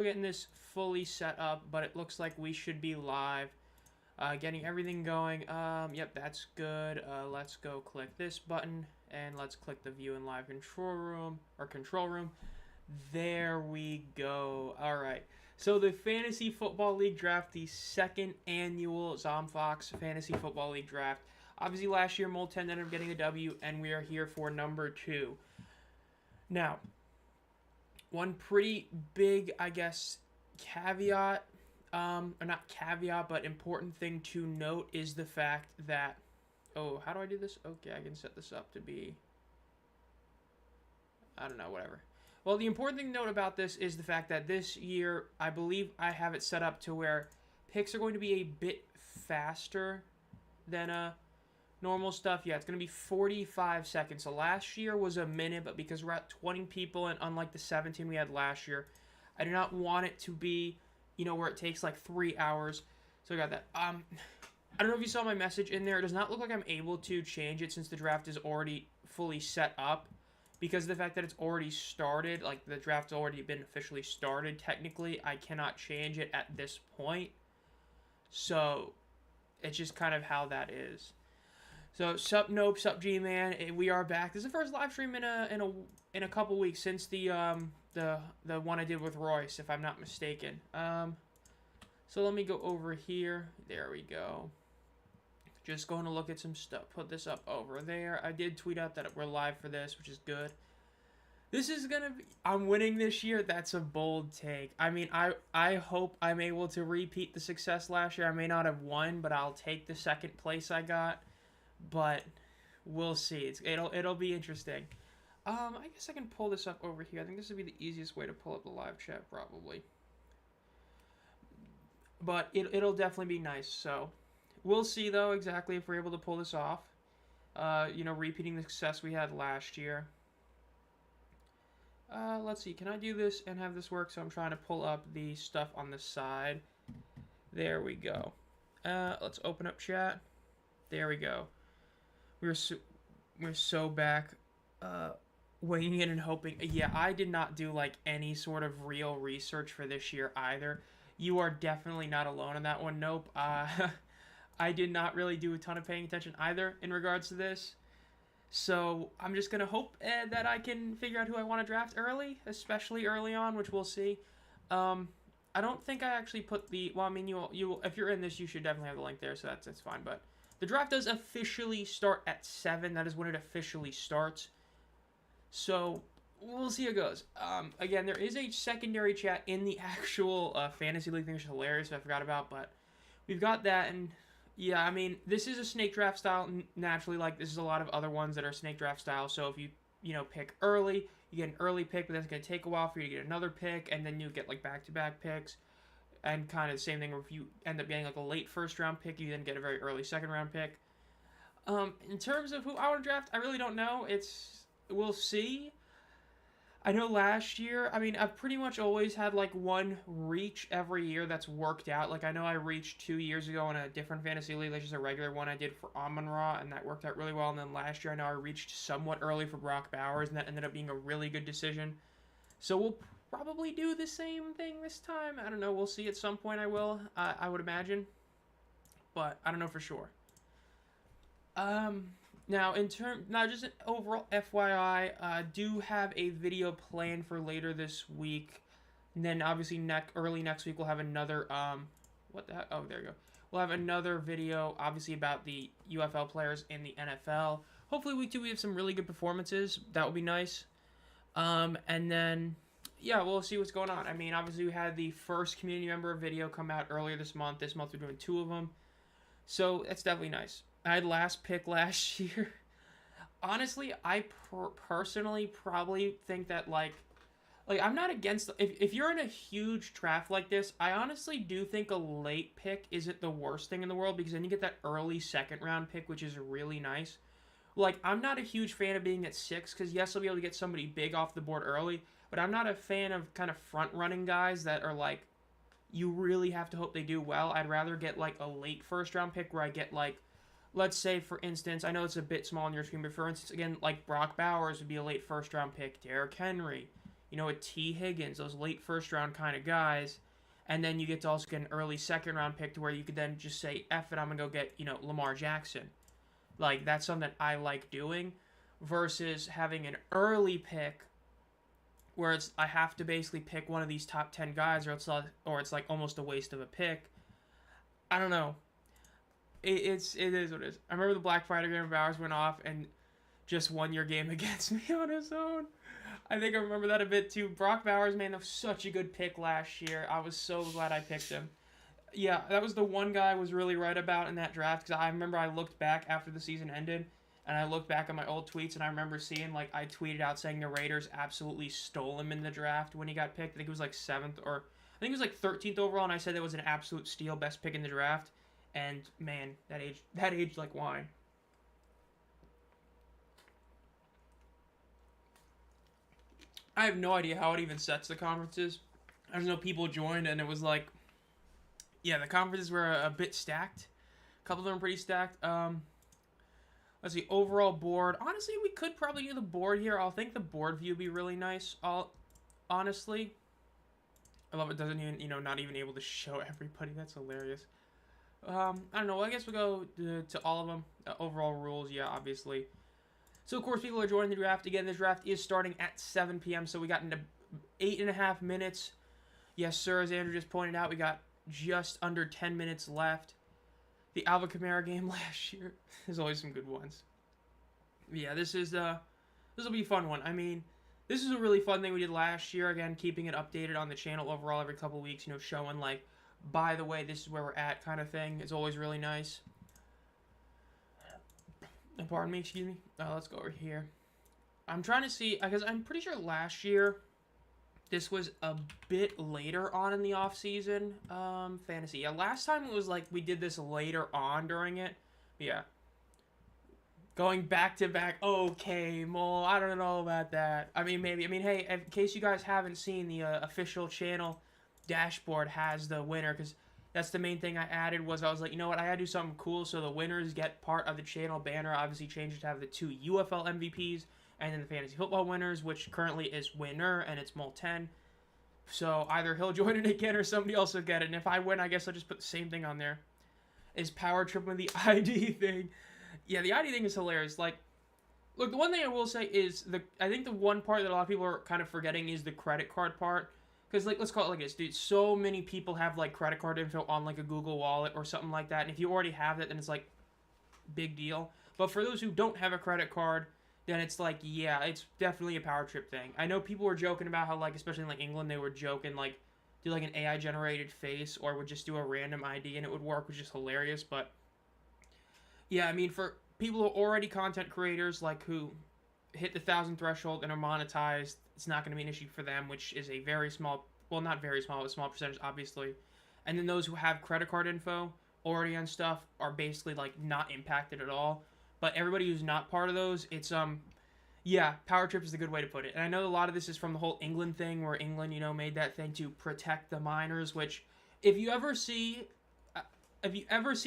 getting this fully set up, but it looks like we should be live. Getting everything going. Yep, that's good. Let's go click this button, and let's click the view in live control room. There we go. All right. So the Fantasy Football League Draft, the second annual Zomb Phox Fantasy Football League Draft. Obviously, last year Mold 10 ended up getting the W, and we are here for number 2. Now, one pretty big, I guess, caveat, or not caveat, but important thing to note is the fact that, oh, how do I do this? Okay, I can set this up to be, I don't know, whatever. Well, the important thing to note about this is the fact that this year, I believe I have it set up to where picks are going to be a bit faster than normal stuff. Yeah, it's going to be 45 seconds. So last year was a minute, but because we're at 20 people, and unlike the 17 we had last year, I do not want it to be, where it takes like 3 hours. So I got that. I don't know if you saw my message in there. It does not look like I'm able to change it since the draft is already fully set up. Because of the fact that it's already started, like the draft's already been officially started, technically, I cannot change it at this point. So, it's just kind of how that is. So, sup Nope, sup G-Man, we are back. This is the first live stream in a couple weeks since the one I did with Royce, if I'm not mistaken. So let me go over here. There we go. Just going to look at some stuff. Put this up over there. I did tweet out that we're live for this, which is good. This is going to be... I'm winning this year. That's a bold take. I mean, I hope I'm able to repeat the success last year. I may not have won, but I'll take the second place I got. But we'll see. It'll be interesting. I guess I can pull this up over here. I think this would be the easiest way to pull up the live chat, probably. But it'll definitely be nice, so... We'll see, though, exactly if we're able to pull this off. Repeating the success we had last year. Let's see. Can I do this and have this work? So I'm trying to pull up the stuff on the side. There we go. Let's open up chat. There we go. We're so back. Weighing in and hoping. Yeah, I did not do, like, any sort of real research for this year either. You are definitely not alone in that one. Nope. I did not really do a ton of paying attention either in regards to this. So I'm just going to hope that I can figure out who I want to draft early, especially early on, which we'll see. I don't think I actually put the... Well, I mean, you if you're in this, you should definitely have the link there, so that's fine. But the draft does officially start at 7. That is when it officially starts. So we'll see how it goes. Again, there is a secondary chat in the actual Fantasy League thing, which is hilarious, I forgot about. But we've got that, and... Yeah, I mean, this is a snake draft style, naturally, like, this is a lot of other ones that are snake draft style, so if you, pick early, you get an early pick, but that's going to take a while for you to get another pick, and then you get, like, back-to-back picks, and kind of the same thing where if you end up getting, like, a late first-round pick, you then get a very early second-round pick. In terms of who I want to draft, I really don't know. We'll see. I know last year, I mean, I've pretty much always had, like, one reach every year that's worked out. Like, I know I reached 2 years ago in a different fantasy league, like just a regular one I did for Amon-Ra, and that worked out really well. And then last year, I know I reached somewhat early for Brock Bowers, and that ended up being a really good decision. So we'll probably do the same thing this time. I don't know. We'll see at some point I will, I would imagine. But I don't know for sure. Now, just an overall FYI, do have a video planned for later this week. And then, obviously, early next week, we'll have another, what the heck? Oh, there you go. We'll have another video, obviously, about the UFL players in the NFL. Hopefully, week 2, we have some really good performances. That would be nice. And then, yeah, we'll see what's going on. I mean, obviously, we had the first community member video come out earlier this month. This month, we're doing 2 of them. So, it's definitely nice. I had last pick last year. Honestly, I personally probably think that, like I'm not against... If you're in a huge draft like this, I honestly do think a late pick isn't the worst thing in the world, because then you get that early second-round pick, which is really nice. Like, I'm not a huge fan of being at 6, because yes, I'll be able to get somebody big off the board early, but I'm not a fan of kind of front-running guys that are, like, you really have to hope they do well. I'd rather get, like, a late first-round pick where I get, like... Let's say, for instance, I know it's a bit small on your screen, but for instance, again, like Brock Bowers would be a late first-round pick. Derrick Henry, a T. Higgins, those late first round kind of guys. And then you get to also get an early second round pick to where you could then just say, F it, I'm going to go get, Lamar Jackson. Like, that's something that I like doing versus having an early pick where I have to basically pick one of these top 10 guys or it's like almost a waste of a pick. I don't know. It is what it is. I remember the Black Friday game of ours went off and just won your game against me on his own. I think I remember that a bit too. Brock Bowers, man, that was such a good pick last year. I was so glad I picked him. Yeah, that was the one guy I was really right about in that draft because I remember I looked back after the season ended and I looked back at my old tweets and I remember seeing, like, I tweeted out saying the Raiders absolutely stole him in the draft when he got picked. I think it was like 7th or I think it was like 13th overall, and I said it was an absolute steal, best pick in the draft. And man, that aged like wine. I have no idea how it even sets the conferences. I just know people joined, and it was like, yeah, the conferences were a bit stacked. A couple of them were pretty stacked. Let's see, overall board. Honestly, we could probably do the board here. I'll think the board view would be really nice. Honestly, I love it. Doesn't even, not even able to show everybody. That's hilarious. I don't know. Well, I guess we'll go to all of them. Overall rules, yeah, obviously. So, of course, people are joining the draft. Again, this draft is starting at 7 p.m., so we got into 8.5 minutes. Yes, sir, as Andrew just pointed out, we got just under 10 minutes left. The Alvin Kamara game last year. There's always some good ones. Yeah, this will be a fun one. I mean, this is a really fun thing we did last year. Again, keeping it updated on the channel overall every couple weeks, showing, like, by the way, this is where we're at kind of thing. It's always really nice. Pardon me, excuse me. Let's go over here. I'm trying to see, because I'm pretty sure last year this was a bit later on in the off-season fantasy. Yeah, last time it was like we did this later on during it. Yeah. Going back to back. Okay, Mole, I don't know about that. I mean, maybe. I mean, hey, in case you guys haven't seen, the official channel dashboard has the winner, because that's the main thing I added was I was like, you know what, I gotta do something cool so the winners get part of the channel banner. Obviously changed it to have the 2 UFL MVPs and then the fantasy football winners, which currently is winner and it's Mole 10. So either he'll join it again or somebody else will get it. And if I win, I guess I'll just put the same thing on there. Is power trip with the ID thing. Yeah, the ID thing is hilarious. Like, look, the one thing I will say is I think the one part that a lot of people are kind of forgetting is the credit card part. Because, like, let's call it like this, dude. So many people have, like, credit card info on, like, a Google Wallet or something like that. And if you already have that, then it's, like, big deal. But for those who don't have a credit card, then it's, like, yeah, it's definitely a power trip thing. I know people were joking about how, like, especially in, like, England, they were joking, like, do, like, an AI-generated face or would just do a random ID and it would work, which is hilarious. But, yeah, I mean, for people who are already content creators, like, who hit the 1,000 threshold and are monetized, it's not going to be an issue for them, which is a very small, well, not very small, but a small percentage, obviously. And then those who have credit card info already on stuff are basically, like, not impacted at all. But everybody who's not part of those, it's, yeah, power trip is the good way to put it. And I know a lot of this is from the whole England thing, where England, made that thing to protect the minors, which, if you ever see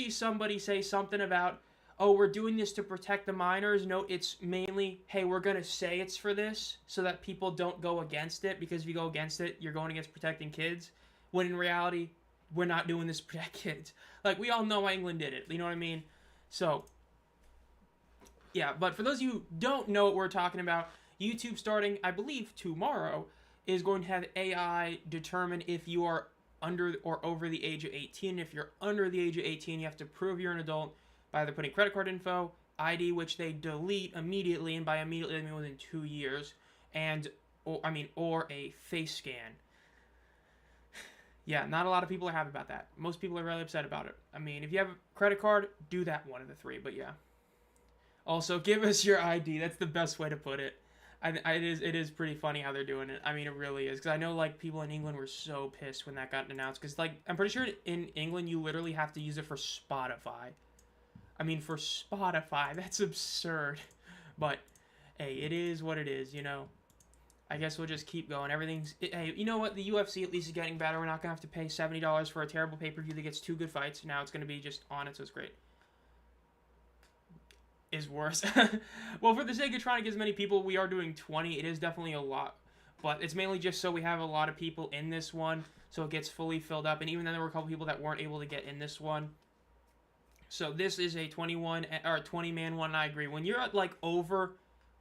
somebody say something about, oh, we're doing this to protect the minors. No, it's mainly, hey, we're going to say it's for this so that people don't go against it, because if you go against it, you're going against protecting kids, when in reality, we're not doing this to protect kids. Like, we all know why England did it. You know what I mean? So, yeah, but for those of you who don't know what we're talking about, YouTube starting, I believe, tomorrow, is going to have AI determine if you are under or over the age of 18. If you're under the age of 18, you have to prove you're an adult by either putting credit card info, ID, which they delete immediately, and by immediately I mean within 2 years, or a face scan. Yeah, not a lot of people are happy about that. Most people are really upset about it. I mean, if you have a credit card, do that one of the 3, but yeah. Also, give us your ID. That's the best way to put it. It is pretty funny how they're doing it. I mean, it really is. Because I know, like, people in England were so pissed when that got announced. Because, like, I'm pretty sure in England you literally have to use it for Spotify. I mean, for Spotify, that's absurd. But, hey, it is what it is, I guess we'll just keep going. Hey, you know what? The UFC at least is getting better. We're not going to have to pay $70 for a terrible pay-per-view that gets 2 good fights. Now it's going to be just on it, so it's great. Is worse. Well, for the sake of trying to get as many people, we are doing 20. It is definitely a lot But it's mainly just so we have a lot of people in this one, so it gets fully filled up. And even then, there were a couple people that weren't able to get in this one. So this is a 21 or 20-man one, and I agree. When you're at like over,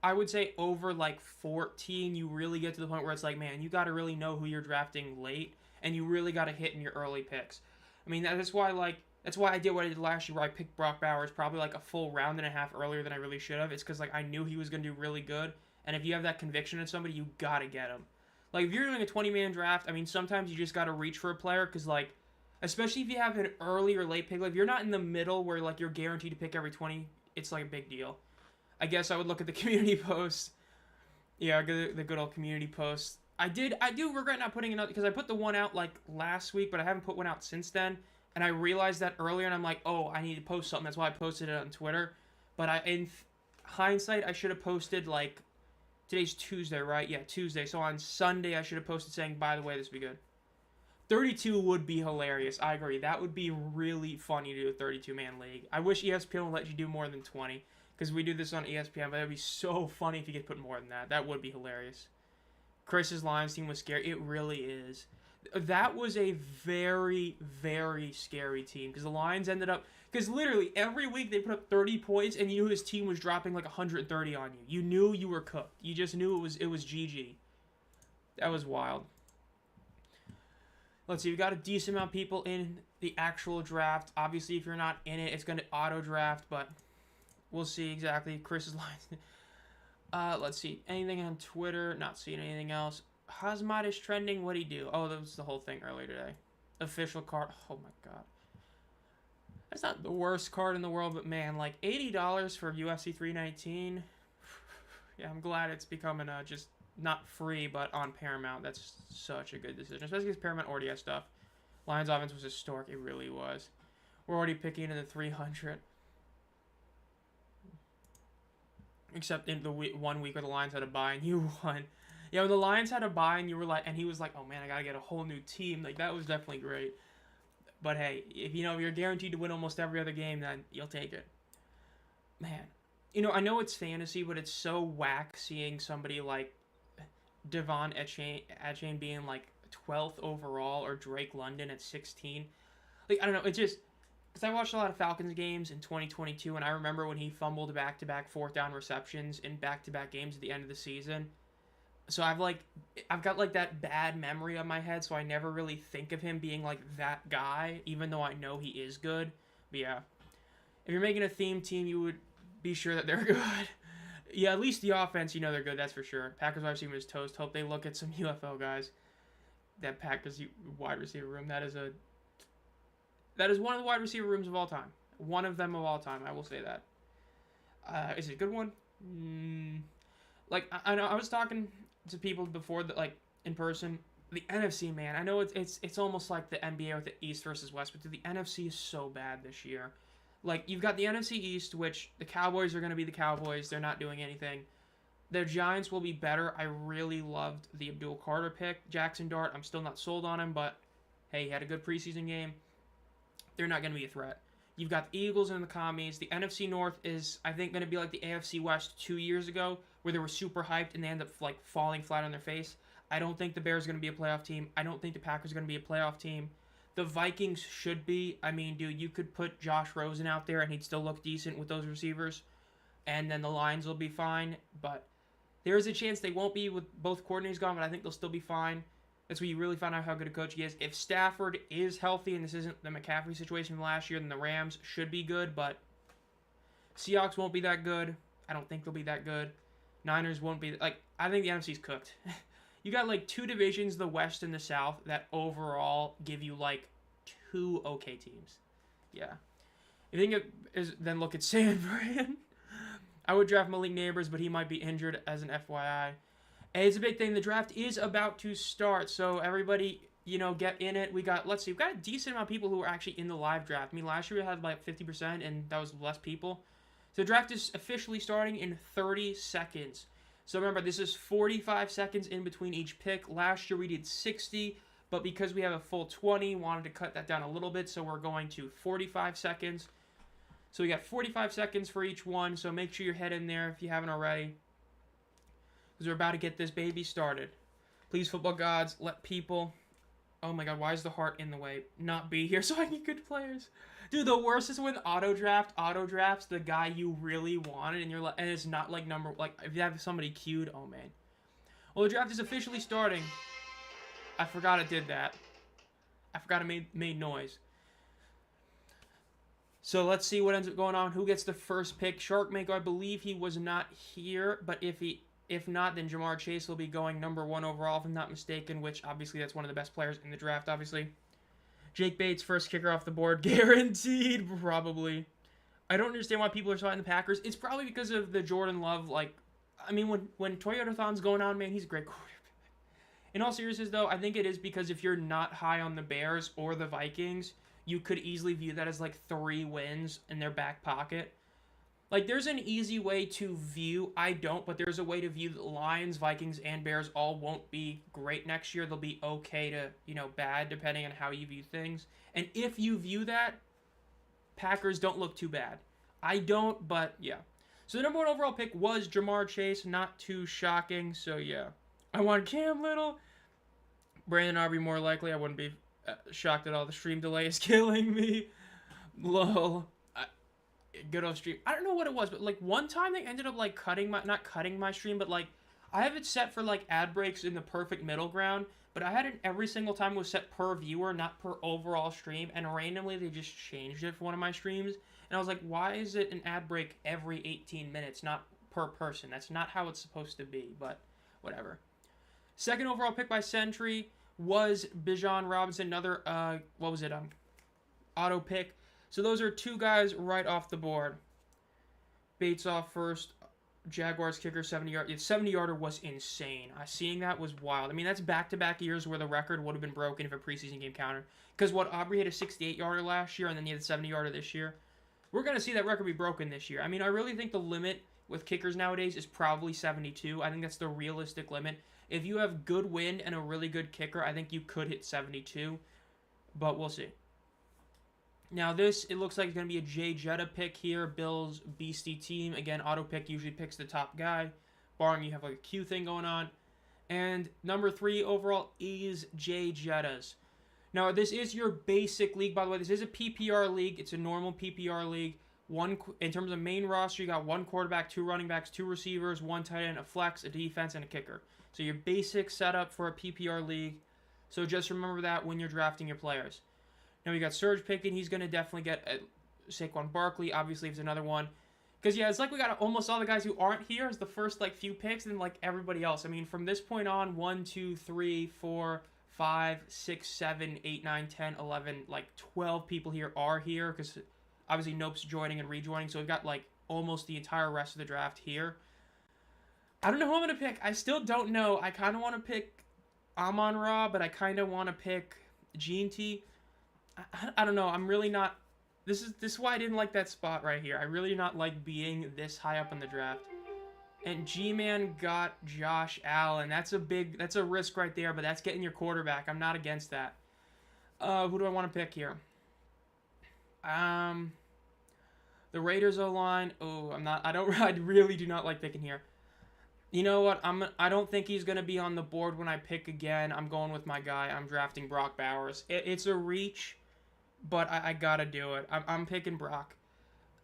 I would say over like 14, you really get to the point where it's like, man, you got to really know who you're drafting late, and you really got to hit in your early picks. I mean, that's why I did what I did last year, where I picked Brock Bowers probably like a full round and a half earlier than I really should have. It's because like I knew he was going to do really good, and if you have that conviction in somebody, you got to get him. Like if you're doing a 20-man draft, I mean, sometimes you just got to reach for a player because like, especially if you have an early or late pick, like if you're not in the middle where like you're guaranteed to pick every 20, it's like a big deal. I guess I would look at the community post. Yeah, the good old community post. I do regret not putting another, because I put the one out like last week, but I haven't put one out since then. And I realized that earlier, and I'm like, oh, I need to post something. That's why I posted it on Twitter. But in hindsight, I should have posted like, today's Tuesday, right? Yeah, Tuesday. So on Sunday, I should have posted saying, by the way, this would be good. 32 would be hilarious. I agree. That would be really funny to do a 32-man league. I wish ESPN would let you do more than 20, because we do this on ESPN, but it would be so funny if you could put more than that. That would be hilarious. Chris's Lions team was scary. It really is. That was a very, very scary team, because the Lions ended up... Because literally, every week they put up 30 points, and you knew his team was dropping like 130 on you. You knew you were cooked. You just knew it was GG. That was wild. Let's see, we've got a decent amount of people in the actual draft. Obviously, if you're not in it, it's going to auto-draft, but we'll see exactly. Chris's Lions. Let's see. Anything on Twitter? Not seeing anything else. Hazmat is trending. What'd he do? Oh, that was the whole thing earlier today. Official card. Oh, my God. That's not the worst card in the world, but, man, like, $80 for UFC 319. Yeah, I'm glad it's becoming just... not free, but on Paramount. That's such a good decision, especially because Paramount already has stuff. Lions offense was historic. It really was. We're already picking in the 300. Except in the 1 week where the Lions had a bye and you won. Yeah, when the Lions had a bye and you were like, and he was like, oh man, I gotta get a whole new team. Like, that was definitely great. But hey, if you're guaranteed to win almost every other game, then you'll take it. Man. I know it's fantasy, but it's so whack seeing somebody like Devon Achane being like 12th overall, or Drake London at 16. Like, I don't know, it just, because I watched a lot of Falcons games in 2022, and I remember when he fumbled back-to-back fourth down receptions in back-to-back games at the end of the season. So I've got like that bad memory on my head, so I never really think of him being like that guy, even though I know he is good. But yeah, if you're making a theme team, you would be sure that they're good. Yeah, at least the offense, they're good, that's for sure. Packers wide receiver is toast. Hope they look at some UFO guys. That Packers wide receiver room, that is one of the wide receiver rooms of all time. One of them of all time, I will say that. Is it a good one? Like, I know I was talking to people before, that like in person. The NFC, man, I know it's almost like the NBA with the East versus West, but the NFC is so bad this year. Like, you've got the NFC East, which the Cowboys are going to be the Cowboys. They're not doing anything. The Giants will be better. I really loved the Abdul Carter pick. Jackson Dart, I'm still not sold on him, but hey, he had a good preseason game. They're not going to be a threat. You've got the Eagles and the Commies. The NFC North is, I think, going to be like the AFC West 2 years ago, where they were super hyped and they end up like falling flat on their face. I don't think the Bears are going to be a playoff team. I don't think the Packers are going to be a playoff team. The Vikings should be. I mean, dude, you could put Josh Rosen out there and he'd still look decent with those receivers. And then the Lions will be fine. But there is a chance they won't be with both coordinators gone, but I think they'll still be fine. That's where you really find out how good a coach he is. If Stafford is healthy and this isn't the McCaffrey situation from last year, then the Rams should be good. But Seahawks won't be that good. I don't think they'll be that good. Niners won't be. Like, I think the NFC's cooked. You got like two divisions, the West and the South, that overall give you like two okay teams. Yeah. If you think it is, then look at San Fran. I would draft Malik Neighbors, but he might be injured as an FYI. And it's a big thing. The draft is about to start, so everybody, get in it. We've got a decent amount of people who are actually in the live draft. I mean, last year we had like 50%, and that was less people. So the draft is officially starting in 30 seconds. So remember, this is 45 seconds in between each pick. Last year we did 60, but because we have a full 20, wanted to cut that down a little bit, so we're going to 45 seconds. So we got 45 seconds for each one, so make sure you're head in there if you haven't already, because we're about to get this baby started. Please, football gods, let people... Oh my god, why is the heart in the way? Not be here so I can get good players. Dude, the worst is when auto drafts the guy you really wanted, and you're like, and it's not like if you have somebody queued. Oh man. Well, the draft is officially starting. I forgot it did that. I forgot it made noise. So let's see what ends up going on. Who gets the first pick? Sharkmaker, I believe he was not here, but if not, then Jamar Chase will be going number 1 overall, if I'm not mistaken, which obviously that's one of the best players in the draft, obviously. Jake Bates, first kicker off the board, guaranteed, probably. I don't understand why people are starting the Packers. It's probably because of the Jordan Love, like, I mean, when Toyotathon's going on, man, he's a great quarterback. In all seriousness, though, I think it is because if you're not high on the Bears or the Vikings, you could easily view that as, like, 3 wins in their back pocket. Like, there's an easy way to view, I don't, but there's a way to view the Lions, Vikings, and Bears all won't be great next year. They'll be okay to, bad, depending on how you view things. And if you view that, Packers don't look too bad. I don't, but yeah. So the number 1 overall pick was Jamar Chase, not too shocking, so yeah. I want Cam Little. Brandon Aubrey more likely, I wouldn't be shocked at all. The stream delay is killing me. Lol. Good old stream. I don't know what it was, but like one time they ended up like not cutting my stream, but like I have it set for like ad breaks in the perfect middle ground, but I had it every single time it was set per viewer, not per overall stream, and randomly they just changed it for one of my streams, and I was like, why is it an ad break every 18 minutes, not per person? That's not how it's supposed to be, but whatever. Second overall pick by Sentry was Bijan Robinson, another auto pick. So those are 2 guys right off the board. Bates off first. Jaguars kicker, 70-yard. The 70-yarder was insane. Seeing that was wild. I mean, that's back-to-back years where the record would have been broken if a preseason game counted. Because Aubrey had a 68-yarder last year, and then he had a 70-yarder this year. We're going to see that record be broken this year. I mean, I really think the limit with kickers nowadays is probably 72. I think that's the realistic limit. If you have good wind and a really good kicker, I think you could hit 72. But we'll see. Now this, it looks like it's going to be a Jay Jetta pick here. Bills beastie team. Again, auto pick usually picks the top guy, barring you have like a Q thing going on. And number 3 overall is Jay Jettas. Now this is your basic league, by the way. This is a PPR league. It's a normal PPR league. In terms of main roster, you got 1 quarterback, 2 running backs, 2 receivers, 1 tight end, a flex, a defense, and a kicker. So your basic setup for a PPR league. So just remember that when you're drafting your players. Now we got Serge picking. He's going to definitely get Saquon Barkley. Obviously, if there's another one. Because, yeah, it's like we got almost all the guys who aren't here as the first, like, few picks and, like, everybody else. I mean, from this point on, 1, 2, 3, 4, 5, 6, 7, 8, 9, 10, 11, like, 12 people here are here. Because, obviously, Nope's joining and rejoining. So we've got, like, almost the entire rest of the draft here. I don't know who I'm going to pick. I still don't know. I kind of want to pick Amon-Ra, but I kind of want to pick Gene T. I don't know. I'm really not. This is why I didn't like that spot right here. I really not like being this high up in the draft. And G-Man got Josh Allen. That's a risk right there, but that's getting your quarterback. I'm not against that. Who do I want to pick here? The Raiders O-line. Oh, I really do not like picking here. You know what? I don't think he's going to be on the board when I pick again. I'm going with my guy. I'm drafting Brock Bowers. It's a reach, but I got to do it. I'm picking Brock.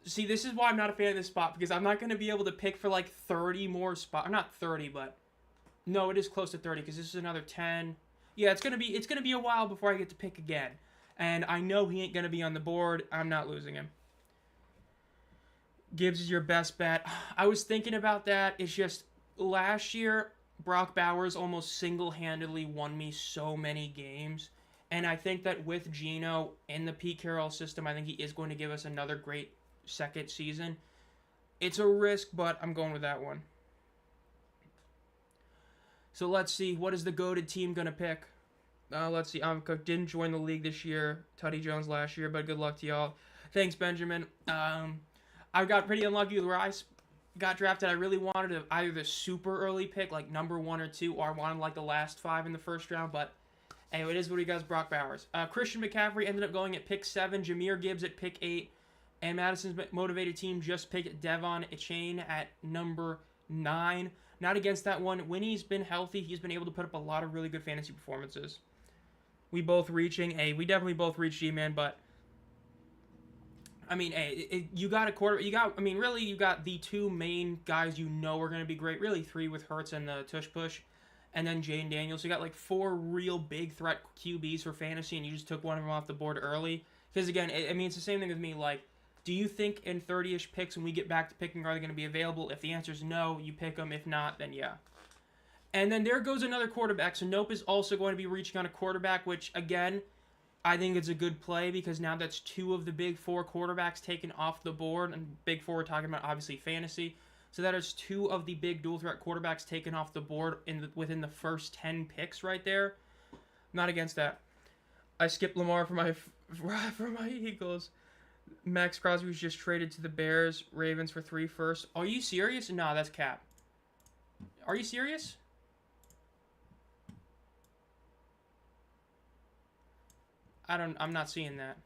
See, this is why I'm not a fan of this spot, because I'm not going to be able to pick for like 30 more spots. Not 30, but no, it is close to 30 because this is another 10. Yeah, it's going to be a while before I get to pick again. And I know he ain't going to be on the board. I'm not losing him. Gibbs is your best bet. I was thinking about that. It's just last year, Brock Bowers almost single-handedly won me so many games. And I think that with Geno in the Pete Carroll system, I think he is going to give us another great second season. It's a risk, but I'm going with that one. So let's see. What is the goated team going to pick? Let's see. Didn't join the league this year. Tutty Jones last year, but good luck to y'all. Thanks, Benjamin. I got pretty unlucky where I got drafted. I really wanted either the super early pick, like number 1 or 2, or I wanted like the last 5 in the first round, but anyway, it is what he does. Brock Bowers. Christian McCaffrey ended up going at pick 7, Jahmyr Gibbs at pick 8, and Madison's motivated team just picked Devon Achane at number 9. Not against that one. When he's been healthy, he's been able to put up a lot of really good fantasy performances. We definitely both reached G-Man, but I mean, you got a quarter. You got the two main guys you know are going to be great. Really, three with Hurts and the tush push, and then Jaden Daniels. You got like four real big threat QBs for fantasy, and you just took one of them off the board early. Because again, it's the same thing with me. Like, do you think in 30-ish picks when we get back to picking are they going to be available? If the answer is no, you pick them. If not, then yeah. And then there goes another quarterback. So Nope is also going to be reaching on a quarterback, which again, I think it's a good play because now that's two of the big four quarterbacks taken off the board. And big four, we're talking about obviously fantasy. So that is two of the big dual threat quarterbacks taken off the board within the first 10 picks right there. Not against that. I skipped Lamar for my Eagles. Max Crosby was just traded to the Bears. Ravens for 3 firsts. Are you serious? Nah, that's cap. Are you serious? I'm not seeing that.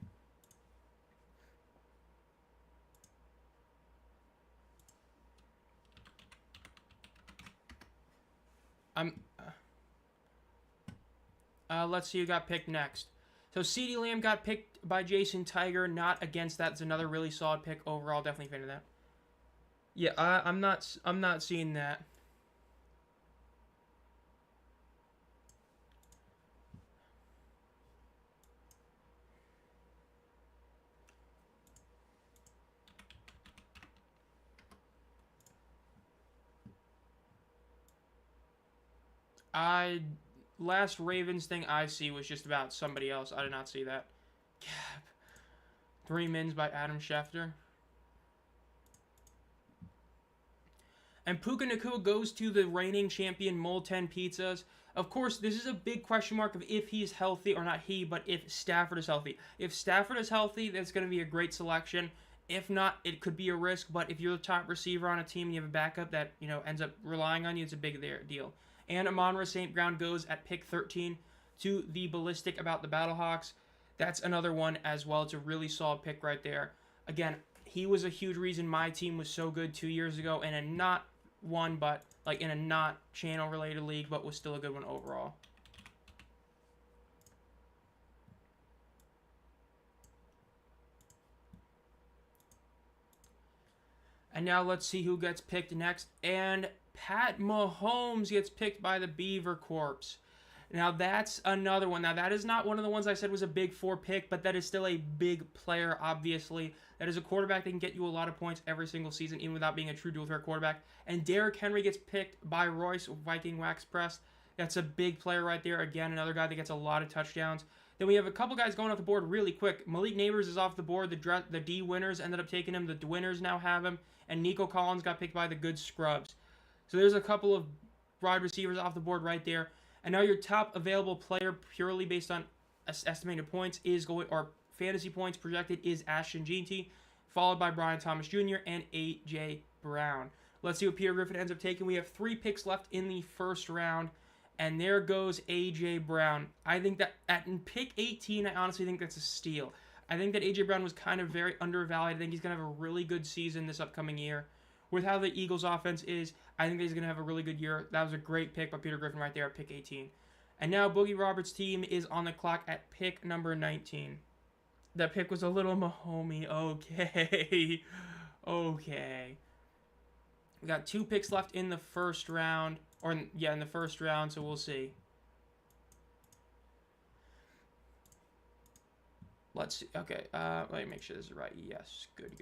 Let's see who got picked next. So CeeDee Lamb got picked by Jason Tiger. Not against that. It's another really solid pick overall. Definitely fan of that. Yeah, I'm not seeing that. Last Ravens thing I see was just about somebody else. I did not see that. Cap. 3 mins by Adam Schefter. And Puka Nacua goes to the reigning champion Mole 10 Pizzas. Of course, this is a big question mark of if he's healthy, or not he, but if Stafford is healthy. If Stafford is healthy, that's going to be a great selection. If not, it could be a risk, but if you're the top receiver on a team and you have a backup that, ends up relying on you, it's a big deal. And Amon-Ra St. Brown goes at pick 13 to the Ballistic about the Battlehawks. That's another one as well. It's a really solid pick right there. Again, he was a huge reason my team was so good 2 years ago in a not one, but like in a not channel related league, but was still a good one overall. And now let's see who gets picked next. And Pat Mahomes gets picked by the Beaver Corps. Now that's another one. Now that is not one of the ones I said was a big 4 pick, but that is still a big player, obviously. That is a quarterback that can get you a lot of points every single season, even without being a true dual threat quarterback. And Derrick Henry gets picked by Royce Viking Wax Press. That's a big player right there. Again, another guy that gets a lot of touchdowns. Then we have a couple guys going off the board really quick. Malik Neighbors is off the board. The D winners ended up taking him. The winners now have him. And Nico Collins got picked by the Good Scrubs. So there's a couple of wide receivers off the board right there. And now your top available player, purely based on estimated points, or fantasy points projected, is Ashton Jeanty, followed by Brian Thomas Jr. and A.J. Brown. Let's see what Peter Griffin ends up taking. We have 3 picks left in the first round. And there goes A.J. Brown. I think that at pick 18, I honestly think that's a steal. I think that A.J. Brown was kind of very undervalued. I think he's going to have a really good season this upcoming year. With how the Eagles' offense is, I think that he's going to have a really good year. That was a great pick by Peter Griffin right there at pick 18. And now Boogie Roberts' team is on the clock at pick number 19. That pick was a little Mahomey. Okay. Okay. We got 2 picks left in the first round. In the first round, so we'll see. Let's see. Okay, let me make sure this is right. Yes, good.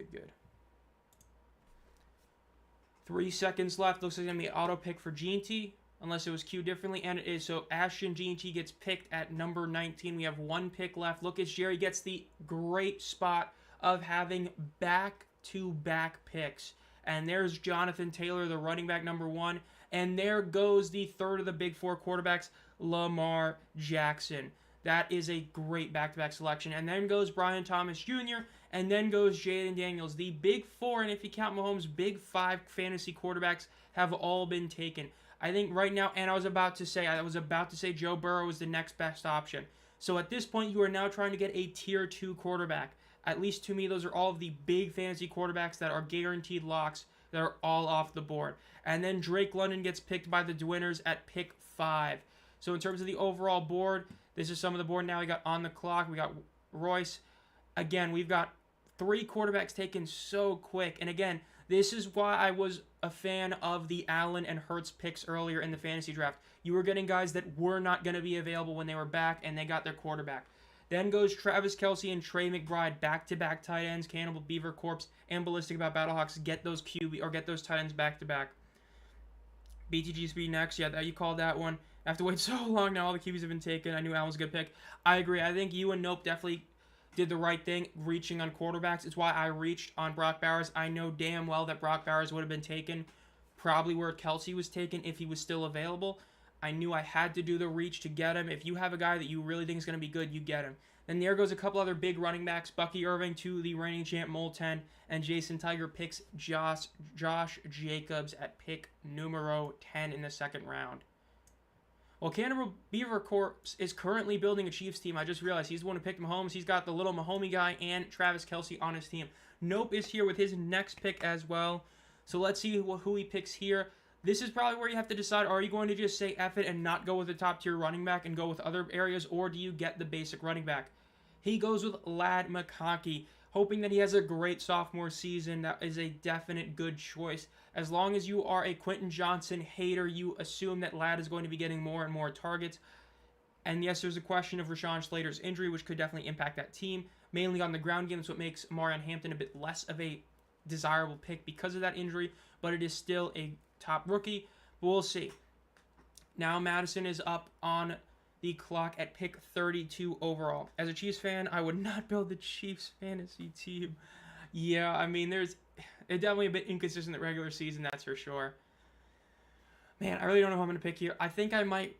3 seconds left. Looks like it's going to be an auto pick for Jeanty, unless it was queued differently, and it is. So Ashton Jeanty gets picked at number 19. We have 1 pick left. Look at Jerry gets the great spot of having back-to-back picks. And there's Jonathan Taylor, the running back number 1. And there goes the third of the big 4 quarterbacks, Lamar Jackson. That is a great back-to-back selection. And then goes Brian Thomas Jr., and then goes Jaden Daniels. The big 4, and if you count Mahomes, big 5 fantasy quarterbacks have all been taken. I think right now, and I was about to say Joe Burrow is the next best option. So at this point, you are now trying to get a tier 2 quarterback. At least to me, those are all of the big fantasy quarterbacks that are guaranteed locks They're all off the board. And then Drake London gets picked by the Dwinners at pick 5. So in terms of the overall board, this is some of the board now. We got On the Clock. We got Royce. Again, we've got 3 quarterbacks taken so quick. And again, this is why I was a fan of the Allen and Hurts picks earlier in the fantasy draft. You were getting guys that were not going to be available when they were back, and they got their quarterback. Then goes Travis Kelce and Trey McBride, back-to-back tight ends. Cannibal, Beaver Corpse, and Ballistic about Battlehawks get those QB or get those tight ends back-to-back. BTG Speed next. Yeah, you called that one. I have to wait so long now. All the QBs have been taken. I knew Allen was a good pick. I agree. I think you and Nope definitely did the right thing reaching on quarterbacks. It's why I reached on Brock Bowers. I know damn well that Brock Bowers would have been taken probably where Kelce was taken if he was still available. I knew I had to do the reach to get him. If you have a guy that you really think is going to be good, you get him. Then there goes a couple other big running backs. Bucky Irving to the reigning champ Mole 10, and Jason Tiger picks Josh Jacobs at pick numero 10 in the second round. Well, Cannibal Beaver Corpse is currently building a Chiefs team. I just realized he's the one who picked Mahomes. He's got the little Mahomey guy and Travis Kelce on his team. Nope is here with his next pick as well. So let's see who he picks here. This is probably where you have to decide, are you going to just say F it and not go with a top-tier running back and go with other areas, or do you get the basic running back? He goes with Ladd McConkey, hoping that he has a great sophomore season. That is a definite good choice. As long as you are a Quentin Johnson hater, you assume that Ladd is going to be getting more and more targets. And yes, there's a question of Rashawn Slater's injury, which could definitely impact that team, mainly on the ground game. That's what makes Marion Hampton a bit less of a desirable pick because of that injury, but it is still a top rookie. But we'll see. Now Madison is up on the clock at pick 32 overall. As a Chiefs fan, I would not build the Chiefs fantasy team. Yeah, I mean, it's definitely a bit inconsistent the regular season, that's for sure. Man, I really don't know who I'm going to pick here. I think I might...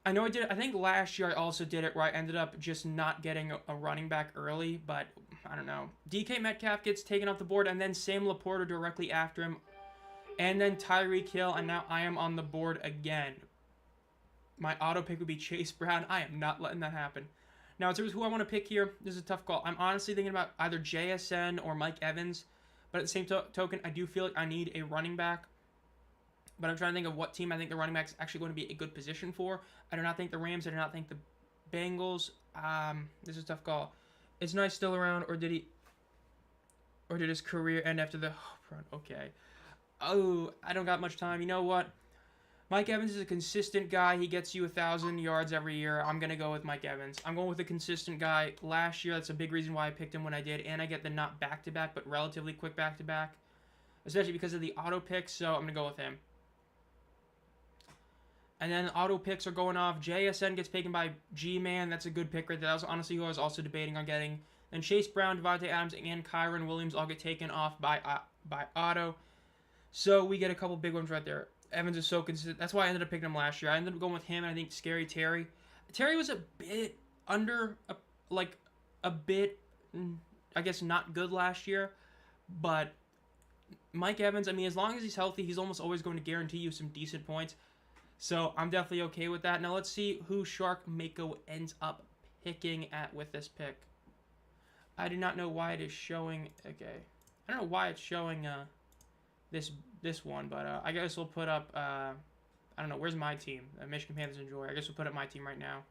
I know I did it. I think last year I also did it where I ended up just not getting a running back early, but I don't know. DK Metcalf gets taken off the board, and then Sam Laporta directly after him, and then Tyreek Hill, and now I am on the board again. My auto pick would be Chase Brown. I am not letting that happen. Now, in terms of who I want to pick here, this is a tough call. I'm honestly thinking about either JSN or Mike Evans, but at the same token, I do feel like I need a running back. But I'm trying to think of what team I think the running back is actually going to be a good position for. I do not think the Rams. I do not think the Bengals. This is a tough call. Is Nice still around, or did his career end after the run? Okay. Oh, I don't got much time. You know what? Mike Evans is a consistent guy. He gets you 1,000 yards every year. I'm going to go with Mike Evans. I'm going with a consistent guy. Last year, that's a big reason why I picked him when I did. And I get the not back-to-back, but relatively quick back-to-back. Especially because of the auto picks, so I'm going to go with him. And then auto picks are going off. JSN gets taken by G-Man. That's a good pick right there. That was honestly who I was also debating on getting. And Chase Brown, Devontae Adams, and Kyron Williams all get taken off by auto. So we get a couple big ones right there. Evans is so consistent. That's why I ended up picking him last year. I ended up going with him, and I think Scary Terry. Terry was a bit under, a bit, I guess, not good last year. But Mike Evans, I mean, as long as he's healthy, he's almost always going to guarantee you some decent points. So I'm definitely okay with that. Now let's see who Shark Mako ends up picking with this pick. I do not know why it is showing. Okay, I don't know why it's showing this one, but I guess we'll put up. I don't know, where's my team? Michigan Panthers enjoy. I guess we'll put up my team right now.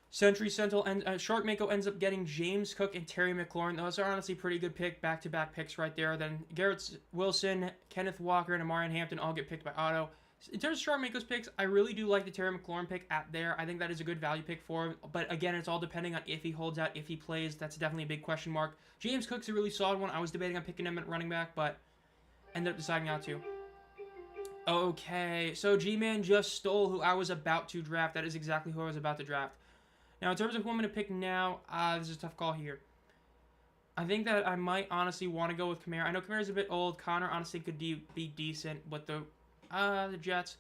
Century Sentinel and Shark Mako ends up getting James Cook and Terry McLaurin. Those are honestly pretty good back-to-back picks right there. Then Garrett Wilson, Kenneth Walker, and Amarian Hampton all get picked by auto. In terms of Shark Mako's picks, I really do like the Terry McLaurin pick at there. I think that is a good value pick for him. But again, it's all depending on if he holds out, if he plays. That's definitely a big question mark. James Cook's a really solid one. I was debating on picking him at running back, but ended up deciding not to. Okay, so G-Man just stole who I was about to draft. That is exactly who I was about to draft. Now, in terms of who I'm going to pick now, this is a tough call here. I think that I might honestly want to go with Kamara. I know Kamara's a bit old. Connor honestly could be decent, but the Jets.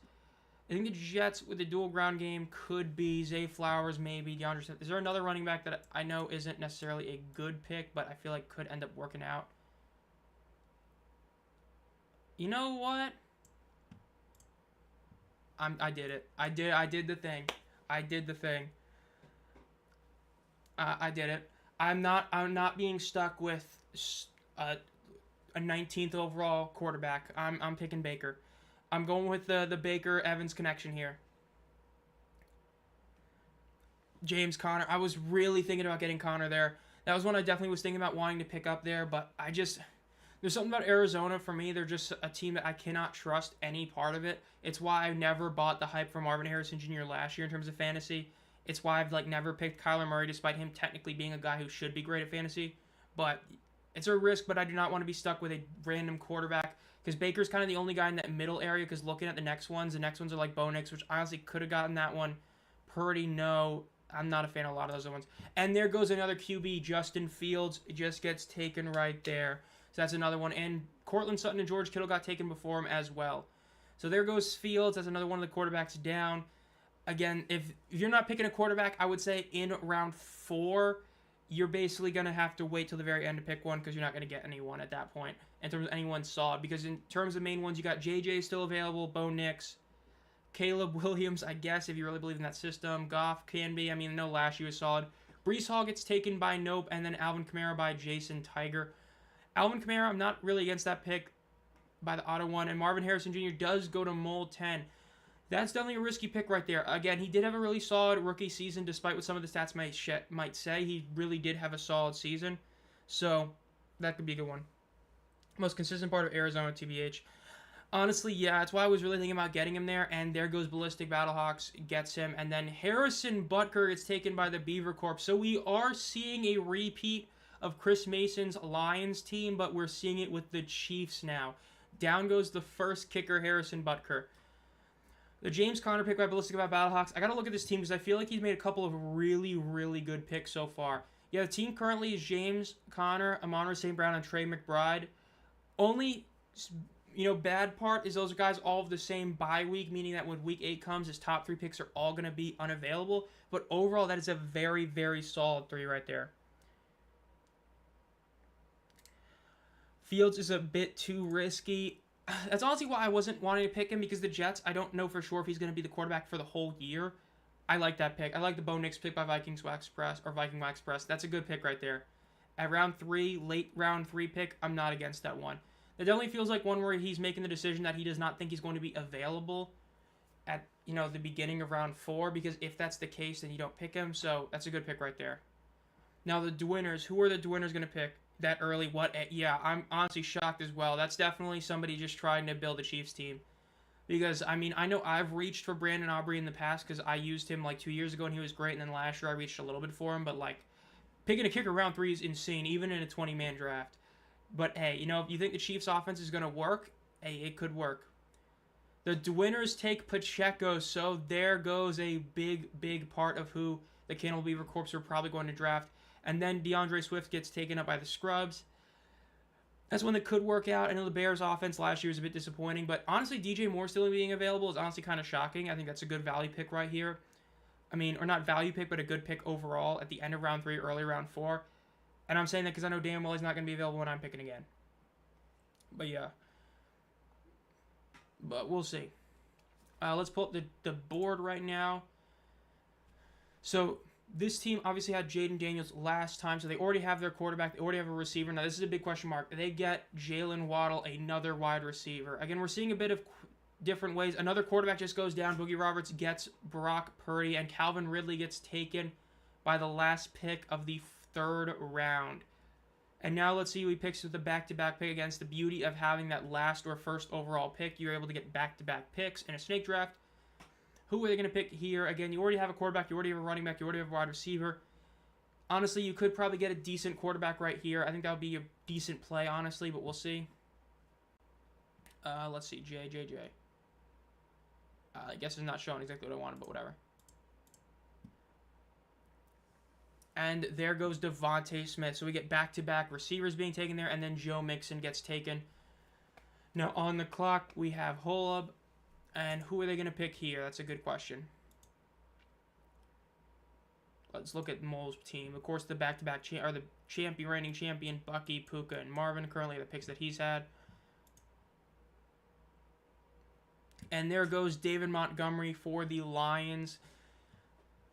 I think the Jets with the dual ground game could be Zay Flowers, maybe DeAndre Smith. Is there another running back that I know isn't necessarily a good pick, but I feel like could end up working out? You know what? I did it. I did the thing. I did the thing. I did it. I'm not being stuck with a a 19th overall quarterback. I'm picking Baker. I'm going with the Baker Evans connection here. James Conner. I was really thinking about getting Conner there. That was one I definitely was thinking about wanting to pick up there, but there's something about Arizona for me. They're just a team that I cannot trust any part of it. It's why I never bought the hype for Marvin Harrison Jr. last year in terms of fantasy. It's why I've never picked Kyler Murray despite him technically being a guy who should be great at fantasy. But it's a risk, but I do not want to be stuck with a random quarterback because Baker's kind of the only guy in that middle area because looking at the next ones are like Bo Nix, which I honestly could have gotten that one. Purdy, no. I'm not a fan of a lot of those other ones. And there goes another QB, Justin Fields. It just gets taken right there. So that's another one. And Cortland Sutton and George Kittle got taken before him as well. So there goes Fields. That's another one of the quarterbacks down. Again, if you're not picking a quarterback, I would say in round 4, you're basically going to have to wait till the very end to pick one because you're not going to get anyone at that point in terms of anyone solid. Because in terms of main ones, you got JJ still available, Bo Nix, Caleb Williams, I guess, if you really believe in that system. Goff can be. I mean, no, last year was solid. Breece Hall gets taken by Nope, and then Alvin Kamara by Jason Tiger. Alvin Kamara, I'm not really against that pick by the auto one. And Marvin Harrison Jr. does go to Mole 10. That's definitely a risky pick right there. Again, he did have a really solid rookie season, despite what some of the stats might say. He really did have a solid season. So, that could be a good one. Most consistent part of Arizona, TBH. Honestly, yeah, that's why I was really thinking about getting him there. And there goes Ballistic Battlehawks, gets him. And then Harrison Butker gets taken by the Beaver Corp. So we are seeing a repeat of Chris Mason's Lions team, but we're seeing it with the Chiefs now. Down goes the first kicker, Harrison Butker. The James Conner pick by Ballistic Battlehawks. I got to look at this team because I feel like he's made a couple of really, really good picks so far. Yeah, the team currently is James Conner, Amon-Ra St. Brown, and Trey McBride. Only, bad part is those guys all have the same bye week, meaning that when week 8 comes, his top 3 picks are all going to be unavailable. But overall, that is a very, very solid 3 right there. Fields is a bit too risky. That's honestly why I wasn't wanting to pick him, because the Jets, I don't know for sure if he's going to be the quarterback for the whole year. I like that pick. I like the Bo Nix pick by Viking Wax Press. That's a good pick right there. At round 3, late round 3 pick, I'm not against that one. It definitely feels like one where he's making the decision that he does not think he's going to be available at, the beginning of round 4, because if that's the case, then you don't pick him. So that's a good pick right there. Now the Dwinners, who are the Dwinners going to pick that early? Yeah, I'm honestly shocked as well. That's definitely somebody just trying to build a Chiefs team. Because, I know I've reached for Brandon Aubrey in the past because I used him 2 years ago and he was great. And then last year I reached a little bit for him. But, picking a kicker round 3 is insane, even in a 20-man draft. But, hey, if you think the Chiefs offense is going to work, hey, it could work. The Dwinners take Pacheco, so there goes a big, big part of who the Cannibal Beaver Corps are probably going to draft. And then DeAndre Swift gets taken up by the Scrubs. That's one that could work out. I know the Bears' offense last year was a bit disappointing, but honestly, DJ Moore still being available is honestly kind of shocking. I think that's a good value pick right here. Or not value pick, but a good pick overall at the end of round 3, early round 4. And I'm saying that because I know damn well he's not going to be available when I'm picking again. But yeah. But we'll see. Let's pull up the board right now. So this team obviously had Jaden Daniels last time, so they already have their quarterback. They already have a receiver. Now, this is a big question mark. They get Jalen Waddle, another wide receiver. Again, we're seeing a bit of different ways. Another quarterback just goes down. Boogie Roberts gets Brock Purdy, and Calvin Ridley gets taken by the last pick of the 3rd round. And now let's see who he picks with the back-to-back pick. Against the beauty of having that last or first overall pick, you're able to get back-to-back picks in a snake draft. Who are they going to pick here? Again, you already have a quarterback, you already have a running back, you already have a wide receiver. Honestly, you could probably get a decent quarterback right here. I think that would be a decent play, honestly, but we'll see. Let's see, JJJ. I guess it's not showing exactly what I wanted, but whatever. And there goes Devontae Smith. So we get back-to-back receivers being taken there, and then Joe Mixon gets taken. Now, on the clock, we have Holub. And who are they going to pick here? That's a good question. Let's look at Mole's team. Of course, the back-to-back reigning champion, Bucky, Puka, and Marvin. Currently, the picks that he's had. And there goes David Montgomery for the Lions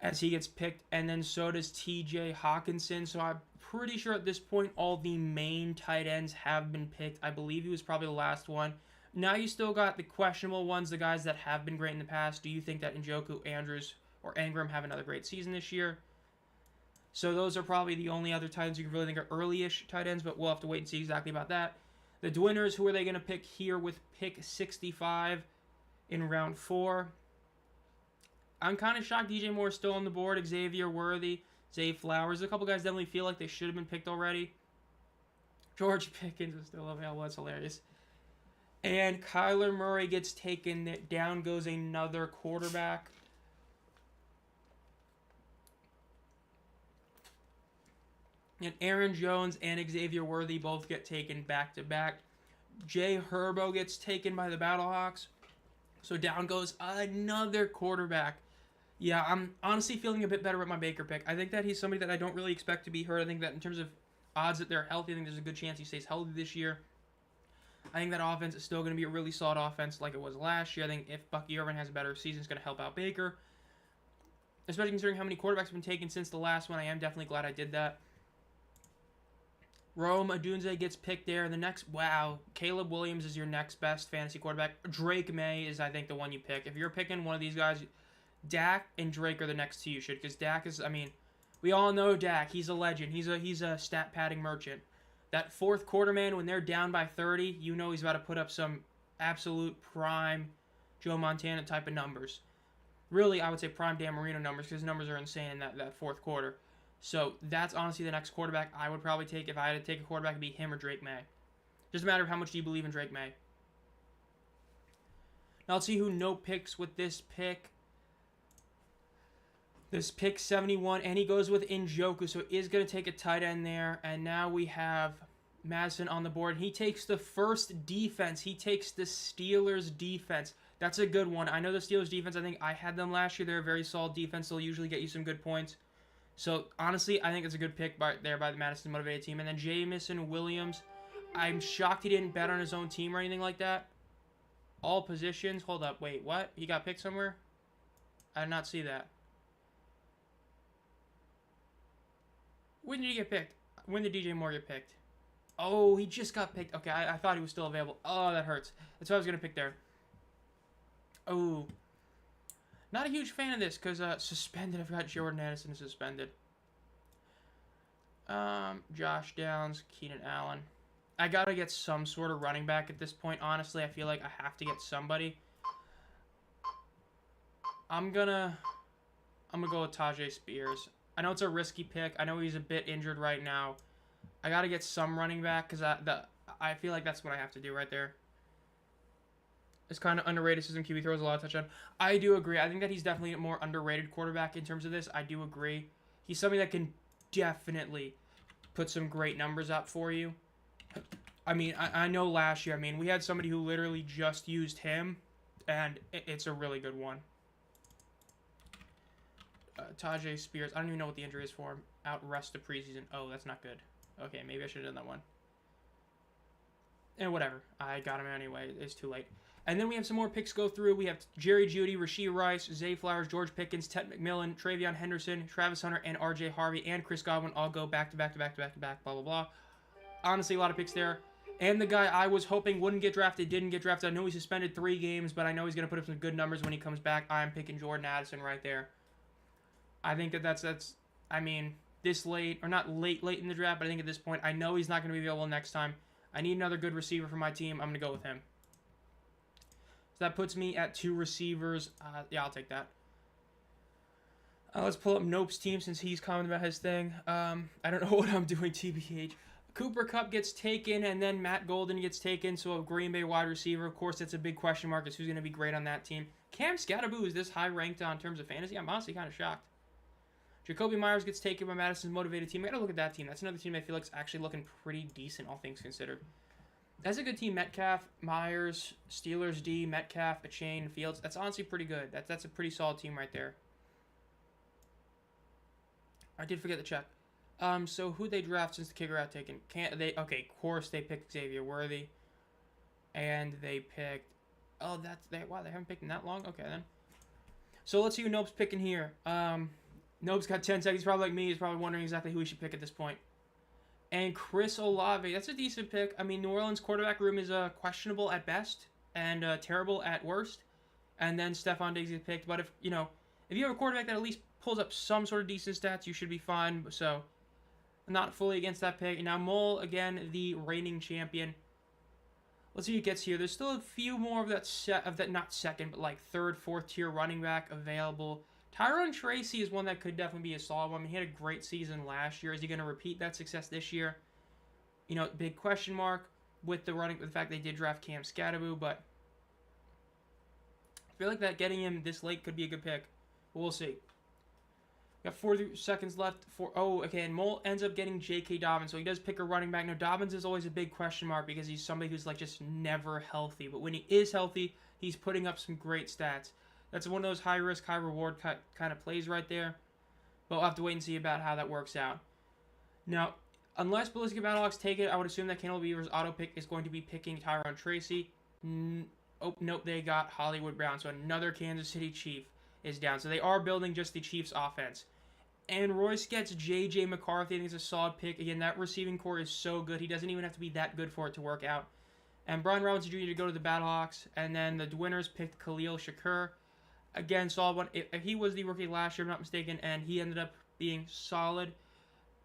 as he gets picked. And then so does TJ Hawkinson. So I'm pretty sure at this point all the main tight ends have been picked. I believe he was probably the last one. Now you still got the questionable ones, the guys that have been great in the past. Do you think that Njoku, Andrews, or Ingram have another great season this year? So those are probably the only other tight ends you can really think are early-ish tight ends, but we'll have to wait and see exactly about that. The Dwinners, who are they going to pick here with pick 65 in round 4? I'm kind of shocked DJ Moore is still on the board. Xavier Worthy, Zay Flowers. A couple guys definitely feel like they should have been picked already. George Pickens is still available. That's hilarious. And Kyler Murray gets taken. Down goes another quarterback. And Aaron Jones and Xavier Worthy both get taken back-to-back. Jay Herbo gets taken by the Battlehawks. So down goes another quarterback. Yeah, I'm honestly feeling a bit better with my Baker pick. I think that he's somebody that I don't really expect to be hurt. I think that in terms of odds that they're healthy, I think there's a good chance he stays healthy this year. I think that offense is still going to be a really solid offense like it was last year. I think if Bucky Irvin has a better season, it's going to help out Baker. Especially considering how many quarterbacks have been taken since the last one. I am definitely glad I did that. Rome Odunze gets picked there. The next, wow, Caleb Williams is your next best fantasy quarterback. Drake May is, I think, the one you pick. If you're picking one of these guys, Dak and Drake are the next two you should. Because Dak is, I mean, we all know Dak. He's a legend. He's a stat padding merchant. That fourth quarter, man, when they're down by 30, you know he's about to put up some absolute prime Joe Montana type of numbers. Really, I would say prime Dan Marino numbers because his numbers are insane in that fourth quarter. So that's honestly the next quarterback I would probably take. If I had to take a quarterback, it'd be him or Drake May. Just a matter of how much do you believe in Drake May. Now let's see who no picks with this pick. This pick 71, and he goes with Njoku, so he is going to take a tight end there. And now we have Madison on the board. He takes the first defense. He takes the Steelers defense. That's a good one. I know the Steelers defense, I think I had them last year. They're a very solid defense. They'll usually get you some good points. So, honestly, I think it's a good pick by the Madison motivated team. And then Jamison Williams, I'm shocked he didn't bet on his own team or anything like that. All positions. Hold up. Wait, what? He got picked somewhere? I did not see that. When did he get picked? When did DJ Moore get picked? Oh, he just got picked. Okay, I thought he was still available. Oh, that hurts. That's what I was going to pick there. Oh. Not a huge fan of this because suspended. I forgot Jordan Addison is suspended. Josh Downs, Keenan Allen. I got to get some sort of running back at this point. Honestly, I feel like I have to get somebody. I'm gonna go with Tajay Spears. I know it's a risky pick. I know he's a bit injured right now. I got to get some running back because I feel like that's what I have to do right there. It's kind of underrated system. QB throws a lot of touchdown. I do agree. I think that he's definitely a more underrated quarterback in terms of this. I do agree. He's somebody that can definitely put some great numbers up for you. I mean, I know last year, I mean, we had somebody who literally just used him, and it's a really good one. Tajay Spears. I don't even know what the injury is for him. Out rest of preseason. Oh, that's not good. Okay, maybe I should have done that one. And whatever. I got him anyway. It's too late. And then we have some more picks go through. We have Jerry Jeudy, Rashee Rice, Zay Flowers, George Pickens, Ted McMillan, Travion Henderson, Travis Hunter, and R.J. Harvey, and Chris Godwin all go back to back, blah, blah, blah. Honestly, a lot of picks there. And the guy I was hoping wouldn't get drafted, didn't get drafted. I know he suspended 3 games, but I know he's going to put up some good numbers when he comes back. I'm picking Jordan Addison right there. I think that's I mean, this late, or not late in the draft, but I think at this point, I know he's not going to be available next time. I need another good receiver for my team. I'm going to go with him. So that puts me at 2 receivers. Yeah, I'll take that. Let's pull up Nope's team since he's commenting about his thing. I don't know what I'm doing, TBH. Cooper Kupp gets taken, and then Matt Golden gets taken, so a Green Bay wide receiver. Of course, that's a big question mark is who's going to be great on that team. Cam Scatterboo is this high ranked on terms of fantasy. I'm honestly kind of shocked. Jacoby Myers gets taken by Madison's motivated team. I got to look at that team. That's another team I feel like is actually looking pretty decent, all things considered. That's a good team. Metcalf, Myers, Steelers D, Metcalf, Achane, Fields. That's honestly pretty good. That's a pretty solid team right there. I did forget to check. So who they draft since the kicker got taken? Okay, of course they picked Xavier Worthy. And they picked... Oh, wow, they haven't picked in that long? Okay, then. So let's see who Nope's picking here. Nope's got 10 seconds. He's probably like me. He's probably wondering exactly who he should pick at this point. And Chris Olave, that's a decent pick. I mean, New Orleans quarterback room is questionable at best and terrible at worst. And then Stephon Diggs is picked. But if you have a quarterback that at least pulls up some sort of decent stats, you should be fine. So, not fully against that pick. Now, Mole, again, the reigning champion. Let's see who gets here. There's still a few more of that not second, but like third, fourth tier running back available. Tyrone Tracy is one that could definitely be a solid one. I mean, he had a great season last year. Is he going to repeat that success this year? Big question mark with the fact they did draft Cam Scatterboo, but I feel like that getting him this late could be a good pick. But we'll see. Got 40 seconds left. And Mole ends up getting J.K. Dobbins, so he does pick a running back. Now, Dobbins is always a big question mark because he's somebody who's like just never healthy. But when he is healthy, he's putting up some great stats. That's one of those high-risk, high-reward kind of plays right there. But we'll have to wait and see about how that works out. Now, unless Ballistic Battlehawks take it, I would assume that Kendall Beaver's auto pick is going to be picking Tyrone Tracy. Nope, they got Hollywood Brown. So another Kansas City Chief is down. So they are building just the Chiefs' offense. And Royce gets J.J. McCarthy. I think it's a solid pick. Again, that receiving core is so good. He doesn't even have to be that good for it to work out. And Brian Robinson Jr. to go to the Battlehawks. And then the winners picked Khalil Shakur. Again, solid one. If he was the rookie last year, if I'm not mistaken, and he ended up being solid.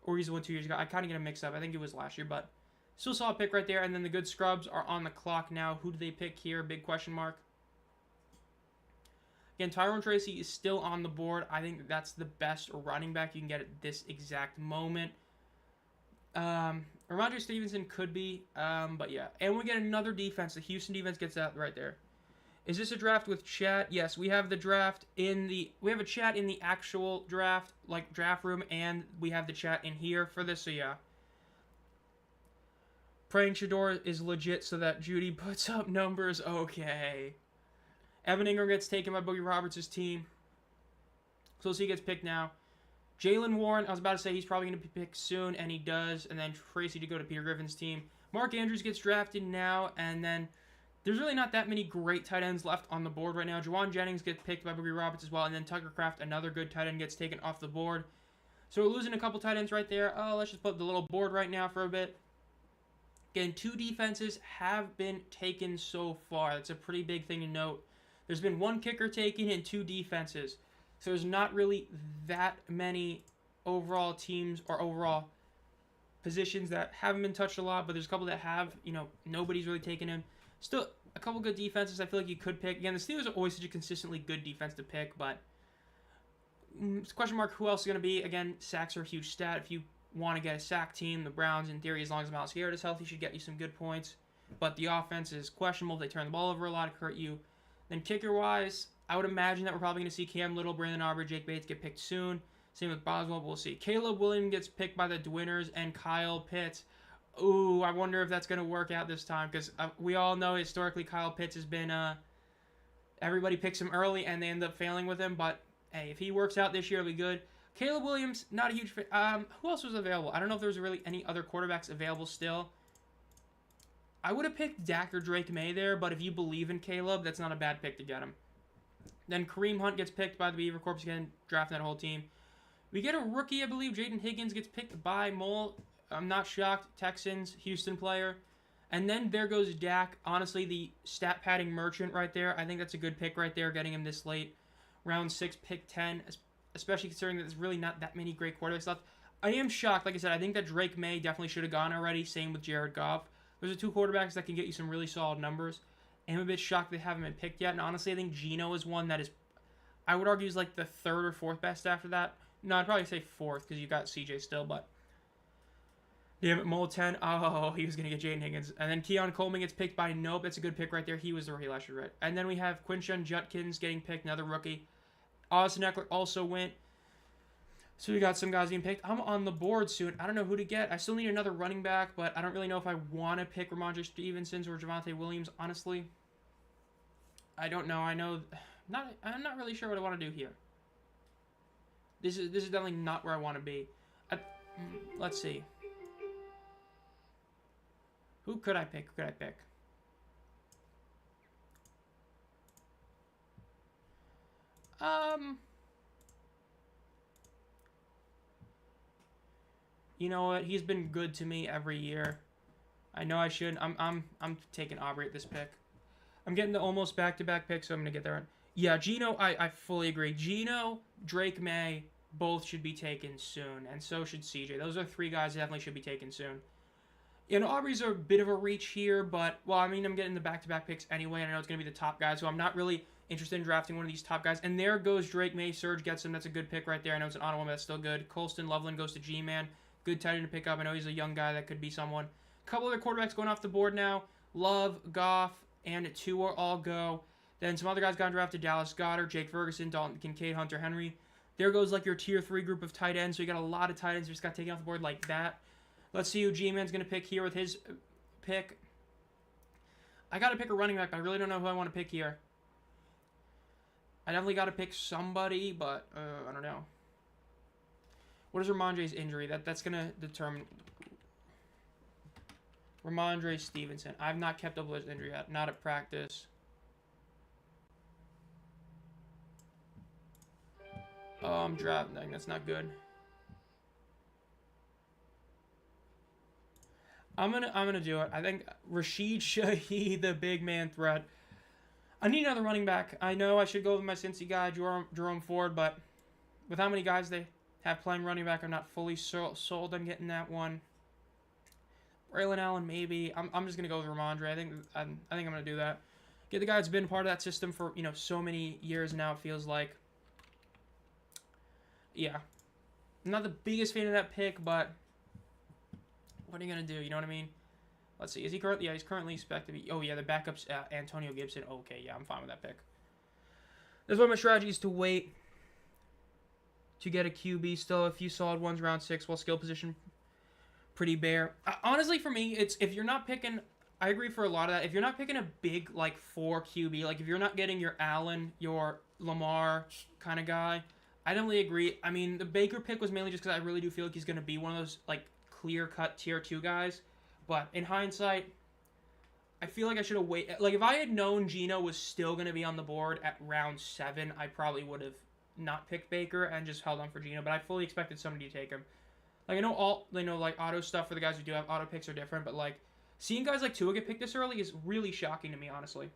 Or he's the one 2 years ago. I kind of get a mix up. I think it was last year, but still solid pick right there. And then the good scrubs are on the clock now. Who do they pick here? Big question mark. Again, Tyrone Tracy is still on the board. I think that's the best running back you can get at this exact moment. Ramondre Stevenson could be, but yeah. And we get another defense. The Houston defense gets that right there. Is this a draft with chat? Yes, we have the draft we have a chat in the actual draft, like draft room, and we have the chat in here for this, so yeah. Praying Shador is legit so that Judy puts up numbers. Okay. Evan Ingram gets taken by Boogie Roberts' team. So he gets picked now. Jalen Warren, I was about to say he's probably going to be picked soon, and he does. And then Tracy to go to Peter Griffin's team. Mark Andrews gets drafted now, and then there's really not that many great tight ends left on the board right now. Juwan Jennings gets picked by Boogie Roberts as well, and then Tucker Kraft, another good tight end, gets taken off the board. So we're losing a couple tight ends right there. Let's just put the little board right now for a bit. Again, 2 defenses have been taken so far. That's a pretty big thing to note. There's been 1 kicker taken and 2 defenses. So there's not really that many overall teams or overall positions that haven't been touched a lot, but there's a couple that have. Nobody's really taken him. Still, a couple good defenses I feel like you could pick. Again, the Steelers are always such a consistently good defense to pick, but it's a question mark who else is going to be. Again, sacks are a huge stat. If you want to get a sack team, the Browns, in theory, as long as Myles Garrett is healthy, should get you some good points. But the offense is questionable. They turn the ball over a lot to hurt you. Then kicker-wise, I would imagine that we're probably going to see Cam Little, Brandon Aubrey, Jake Bates get picked soon. Same with Boswell, but we'll see. Caleb Williams gets picked by the Dwinners, and Kyle Pitts. Ooh, I wonder if that's going to work out this time, because we all know historically Kyle Pitts has been, everybody picks him early, and they end up failing with him, but hey, if he works out this year, it'll be good. Caleb Williams, not a huge fit. Who else was available? I don't know if there's really any other quarterbacks available still. I would have picked Dak or Drake May there, but if you believe in Caleb, that's not a bad pick to get him. Then Kareem Hunt gets picked by the Beaver Corps again, drafting that whole team. We get a rookie, I believe. Jaden Higgins gets picked by Mole. I'm not shocked. Texans, Houston player. And then there goes Dak. Honestly, the stat padding merchant right there. I think that's a good pick right there, getting him this late. Round 6, pick 10, especially considering that there's really not that many great quarterbacks left. I am shocked. Like I said, I think that Drake May definitely should have gone already. Same with Jared Goff. Those are 2 quarterbacks that can get you some really solid numbers. I'm a bit shocked they haven't been picked yet. And honestly, I think Geno is one that is, I would argue, is like the 3rd or 4th best after that. No, I'd probably say 4th because you got CJ still, but damn it, Mole 10. Oh, he was going to get Jaden Higgins. And then Keon Coleman gets picked by Nope. That's a good pick right there. He was the rookie last year, right? And then we have Quinshon Judkins getting picked, another rookie. Austin Eckler also went. So we got some guys getting picked. I'm on the board soon. I don't know who to get. I still need another running back, but I don't really know if I want to pick Ramondre Stevenson or Javonte Williams, honestly. I don't know. I'm not really sure what I want to do here. This is definitely not where I want to be. Let's see. Who could I pick? You know what? He's been good to me every year. I know I should. I'm taking Aubrey at this pick. I'm getting the almost back-to-back pick, so I'm gonna get there. Yeah, Geno, I fully agree. Geno, Drake May, both should be taken soon, and so should CJ. Those are 3 guys that definitely should be taken soon. You know, Aubrey's a bit of a reach here, but, well, I mean, I'm getting the back-to-back picks anyway, and I know it's going to be the top guys, so I'm not really interested in drafting one of these top guys. And there goes Drake May. Surge gets him. That's a good pick right there. I know it's an auto one, but that's still good. Colston Loveland goes to G-Man. Good tight end to pick up. I know he's a young guy that could be someone. A couple other quarterbacks going off the board now. Love, Goff, and Tua all go. Then some other guys got drafted. Dallas Goedert, Jake Ferguson, Dalton Kincaid, Hunter Henry. There goes, like, your tier 3 group of tight ends. So you got a lot of tight ends just got taken off the board like that. Let's see who G-Man's going to pick here with his pick. I got to pick a running back, but I really don't know who I want to pick here. I definitely got to pick somebody, but I don't know. What is Ramondre's injury? That's going to determine. Ramondre Stevenson. I've not kept up with his injury yet. Not at practice. Oh, I'm drafting. That's not good. I'm gonna do it. I think Rashid Shaheed, the big man threat. I need another running back. I know I should go with my Cincy guy, Jerome Ford, but with how many guys they have playing running back, I'm not fully sold on getting that one. Braylon Allen, maybe. I'm just gonna go with Ramondre. I think I'm gonna do that. Get the guy that's been part of that system for so many years now. It feels like. Yeah, I'm not the biggest fan of that pick, but. What are you going to do? You know what I mean? Let's see. Is he currently? Yeah, he's currently expected to be. Oh, yeah, the backup's Antonio Gibson. Okay, yeah, I'm fine with that pick. That's one of my strategies to wait to get a QB. Still a few solid ones, round 6, while skill position pretty bare. Honestly, for me, it's if you're not picking. I agree for a lot of that. If you're not picking a big, 4 QB, if you're not getting your Allen, your Lamar kind of guy, I definitely agree. I mean, the Baker pick was mainly just because I really do feel like he's going to be one of those, clear-cut tier 2 guys, but in hindsight, I feel like I should have waited. If I had known Geno was still going to be on the board at round 7, I probably would have not picked Baker and just held on for Geno, but I fully expected somebody to take him. I know auto stuff for the guys who do have auto picks are different, but, seeing guys like Tua get picked this early is really shocking to me, honestly.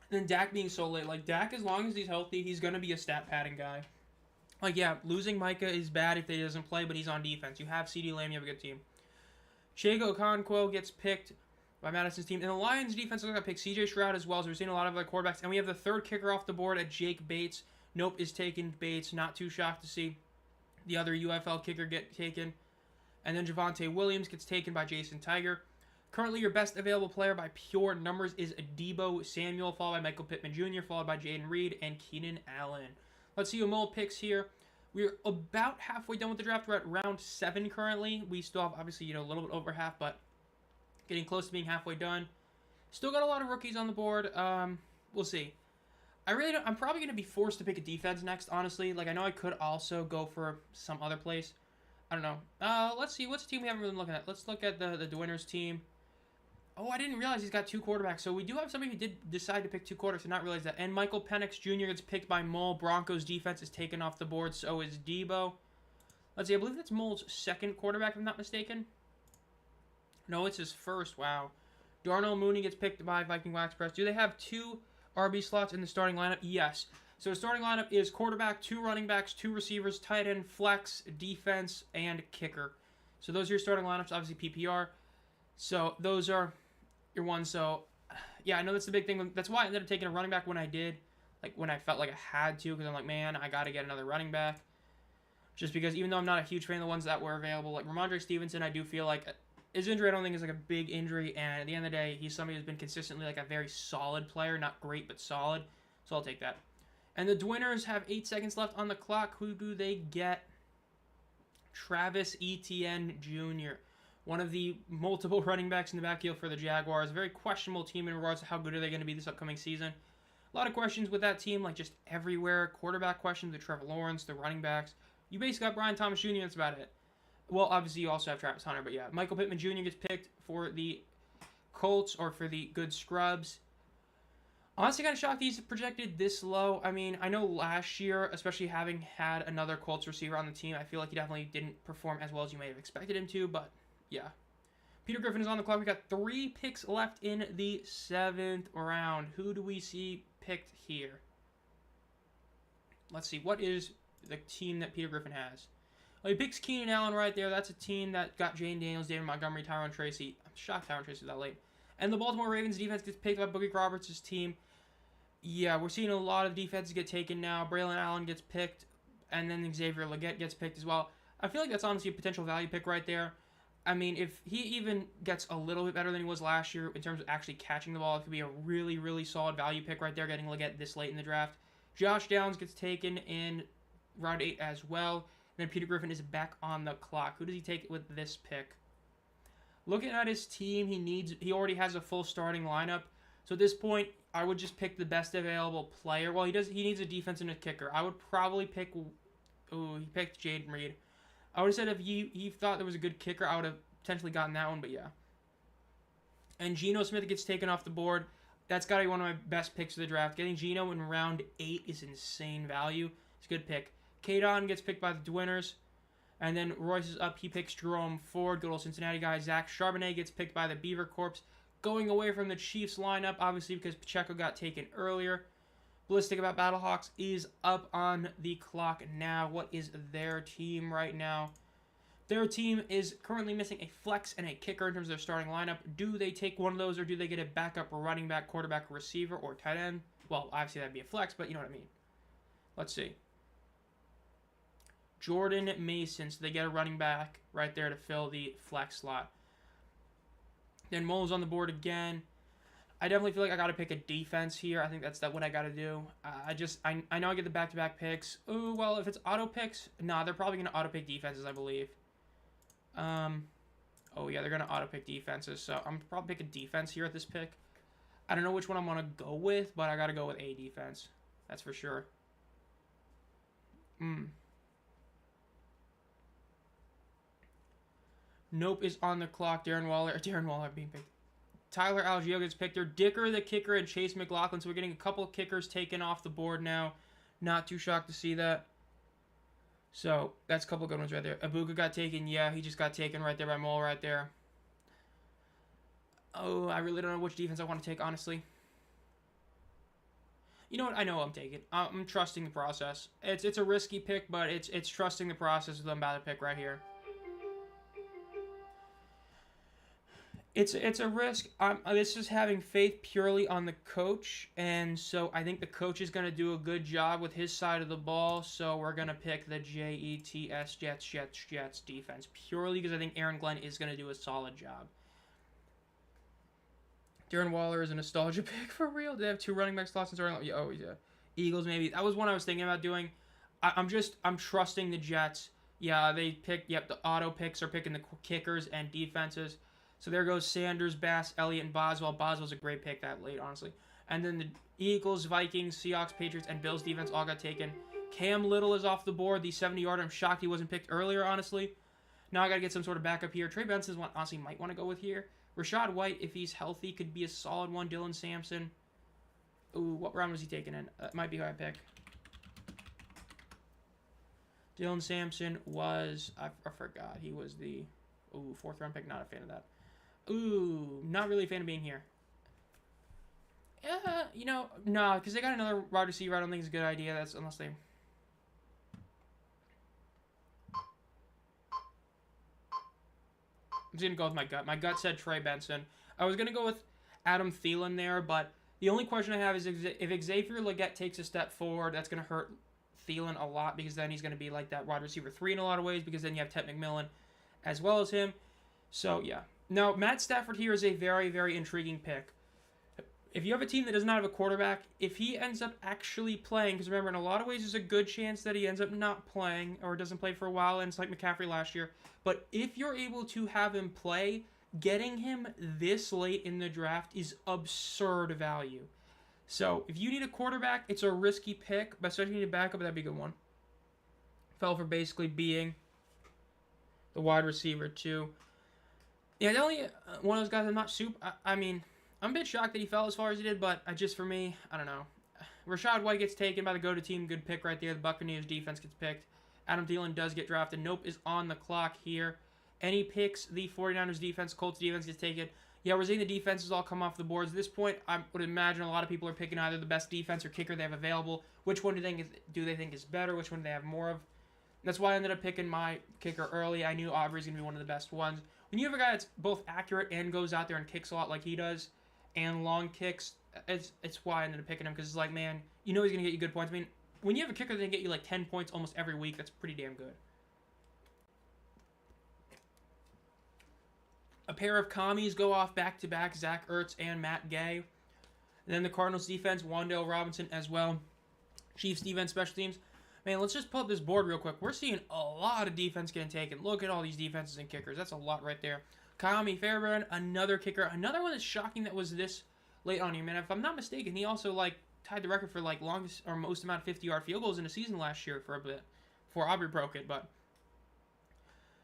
And then Dak being so late. Dak, as long as he's healthy, he's going to be a stat padding guy. Yeah, losing Micah is bad if he doesn't play, but he's on defense. You have CeeDee Lamb, you have a good team. Chigo Okonkwo gets picked by Madison's team. And the Lions defense is going to pick C.J. Stroud as well, so we're seeing a lot of other quarterbacks. And we have the 3rd kicker off the board at Jake Bates. Nope is taken Bates. Not too shocked to see the other UFL kicker get taken. And then Javonte Williams gets taken by Jason Tiger. Currently, your best available player by pure numbers is Deebo Samuel, followed by Michael Pittman Jr., followed by Jaden Reed and Keenan Allen. Let's see more picks here. We're about halfway done with the draft. We're at round 7 currently. We still have, obviously, a little bit over half, but getting close to being halfway done. Still got a lot of rookies on the board. We'll see. I'm probably going to be forced to pick a defense next, honestly. I know I could also go for some other place. I don't know. Let's see. What's the team we haven't really been looking at? Let's look at the Dwinners team. Oh, I didn't realize he's got 2 quarterbacks. So we do have somebody who did decide to pick 2 quarterbacks and not realize that. And Michael Penix Jr. gets picked by Mole. Broncos defense is taken off the board. So is Deebo. Let's see. I believe that's Mole's 2nd quarterback, if I'm not mistaken. No, it's his 1st. Wow. Darnell Mooney gets picked by Viking Wax Press. Do they have 2 RB slots in the starting lineup? Yes. So the starting lineup is quarterback, 2 running backs, 2 receivers, tight end, flex, defense, and kicker. So those are your starting lineups. Obviously PPR. So those are your ones. So yeah, I know that's the big thing. That's why I ended up taking a running back when I did. When I felt like I had to, because I'm like, man, I got to get another running back. Just because even though I'm not a huge fan of the ones that were available, Ramondre Stevenson, I do feel like his injury I don't think is a big injury. And at the end of the day, he's somebody who's been consistently a very solid player. Not great, but solid. So I'll take that. And the Dwinners have 8 seconds left on the clock. Who do they get? Travis Etienne Jr., one of the multiple running backs in the backfield for the Jaguars. A very questionable team in regards to how good are they going to be this upcoming season. A lot of questions with that team, just everywhere. Quarterback questions with Trevor Lawrence, the running backs. You basically got Brian Thomas Jr., that's about it. Well, obviously you also have Travis Hunter, but yeah. Michael Pittman Jr. gets picked for the Colts or for the Good Scrubs. Honestly, kind of shocked he's projected this low. I mean, I know last year, especially having had another Colts receiver on the team, I feel like he definitely didn't perform as well as you may have expected him to, but yeah. Peter Griffin is on the clock. We got 3 picks left in the 7th round. Who do we see picked here? Let's see. What is the team that Peter Griffin has? Well, he picks Keenan Allen right there. That's a team that got Jane Daniels, David Montgomery, Tyron Tracy. I'm shocked Tyron Tracy was that late. And the Baltimore Ravens defense gets picked by Boogie Roberts' team. Yeah, we're seeing a lot of defenses get taken now. Braylon Allen gets picked, and then Xavier Legette gets picked as well. I feel like that's honestly a potential value pick right there. I mean, if he even gets a little bit better than he was last year in terms of actually catching the ball, it could be a really, really solid value pick right there, getting Legette this late in the draft. Josh Downs gets taken in round 8 as well. And then Peter Griffin is back on the clock. Who does he take with this pick? Looking at his team, he already has a full starting lineup. So at this point, I would just pick the best available player. Well, he needs a defense and a kicker. I would probably pick. Ooh, he picked Jaden Reed. I would have said if he thought there was a good kicker, I would have potentially gotten that one. But yeah. And Geno Smith gets taken off the board. That's got to be one of my best picks of the draft. Getting Geno in round 8 is insane value. It's a good pick. Kadon gets picked by the Dwinners. And then Royce is up. He picks Jerome Ford, good old Cincinnati guy. Zach Charbonnet gets picked by the Beaver Corps. Going away from the Chiefs lineup, obviously because Pacheco got taken earlier. Ballistic about Battlehawks is up on the clock now. What is their team right now? Their team is currently missing a flex and a kicker in terms of their starting lineup. Do they take one of those, or do they get a backup running back, quarterback, receiver, or tight end? Well, obviously that'd be a flex, but you know what I mean. Let's see. Jordan Mason, so they get a running back right there to fill the flex slot. Then Mole's on the board again. I definitely feel like I got to pick a defense here. I think that's what I got to do. I know I get the back-to-back picks. Ooh, well, if it's auto picks, nah, they're probably going to auto pick defenses, I believe. Oh yeah, they're going to auto pick defenses. So I'm probably pick a defense here at this pick. I don't know which one I'm going to go with, but I got to go with a defense. That's for sure. Nope is on the clock. Darren Waller being picked. Tyler Algier gets picked there. Dicker, the kicker, and Chase McLaughlin. So we're getting a couple of kickers taken off the board now. Not too shocked to see that. So that's a couple of good ones right there. Abuka got taken. Yeah, he just got taken right there by Mole right there. Oh, I really don't know which defense I want to take, honestly. You know what? I know I'm taking. I'm trusting the process. It's a risky pick, but it's trusting the process that I'm about to pick right here. It's a risk. This is having faith purely on the coach, and so I think the coach is going to do a good job with his side of the ball, so we're going to pick the Jets defense, purely because I think Aaron Glenn is going to do a solid job. Darren Waller is a nostalgia pick for real. Do they have 2 running back slots? Oh, yeah. Eagles, maybe. That was one I was thinking about doing. I'm trusting the Jets. Yeah, they pick, the auto picks are picking the kickers and defenses. So there goes Sanders, Bass, Elliott, and Boswell. Boswell's a great pick that late, honestly. And then the Eagles, Vikings, Seahawks, Patriots, and Bills defense all got taken. Cam Little is off the board. The 70-yarder. I'm shocked he wasn't picked earlier, honestly. Now I got to get some sort of backup here. Trey Benson's one honestly might want to go with here. Rashad White, if he's healthy, could be a solid one. Dylan Sampson. Ooh, what round was he taken in? That might be who I pick. Dylan Sampson was... I forgot. He was the... Ooh, 4th round pick. Not a fan of that. Ooh, not really a fan of being here. No, because they got another wide receiver. I don't think it's a good idea. That's unless they... I'm just going to go with my gut. My gut said Trey Benson. I was going to go with Adam Thielen there, but the only question I have is if Xavier Legette takes a step forward, that's going to hurt Thielen a lot because then he's going to be like that wide receiver 3 in a lot of ways because then you have Ted McMillan as well as him. So, yeah. Now, Matt Stafford here is a very, very intriguing pick. If you have a team that does not have a quarterback, if he ends up actually playing, because remember, in a lot of ways, there's a good chance that he ends up not playing or doesn't play for a while, and it's like McCaffrey last year. But if you're able to have him play, getting him this late in the draft is absurd value. So, if you need a quarterback, it's a risky pick, but especially if you need a backup, that'd be a good one. Fell for basically being the wide receiver, too. Yeah, the only one of those guys I'm not super... I'm I'm a bit shocked that he fell as far as he did, but for me, I don't know. Rachaad White gets taken by the go-to team. Good pick right there. The Buccaneers defense gets picked. Adam Thielen does get drafted. Nope is on the clock here. And he picks the 49ers defense. Colts defense gets taken. Yeah, we're seeing the defenses all come off the boards. At this point, I would imagine a lot of people are picking either the best defense or kicker they have available. Which one do they think is better? Which one do they have more of? That's why I ended up picking my kicker early. I knew Aubrey's going to be one of the best ones. When you have a guy that's both accurate and goes out there and kicks a lot like he does, and long kicks, it's why I ended up picking him, because it's like, man, you know he's going to get you good points. I mean, when you have a kicker that can get you like 10 points almost every week, that's pretty damn good. A pair of commies go off back-to-back, Zach Ertz and Matt Gay. And then the Cardinals defense, Wan'Dale Robinson as well. Chiefs defense, special teams. Man, let's just pull up this board real quick. We're seeing a lot of defense getting taken. Look at all these defenses and kickers. That's a lot right there. Kami Fairbairn, another kicker. Another one that's shocking that was this late on here, man. If I'm not mistaken, he also tied the record for longest or most amount of 50-yard field goals in a season last year for a bit before Aubrey broke it, but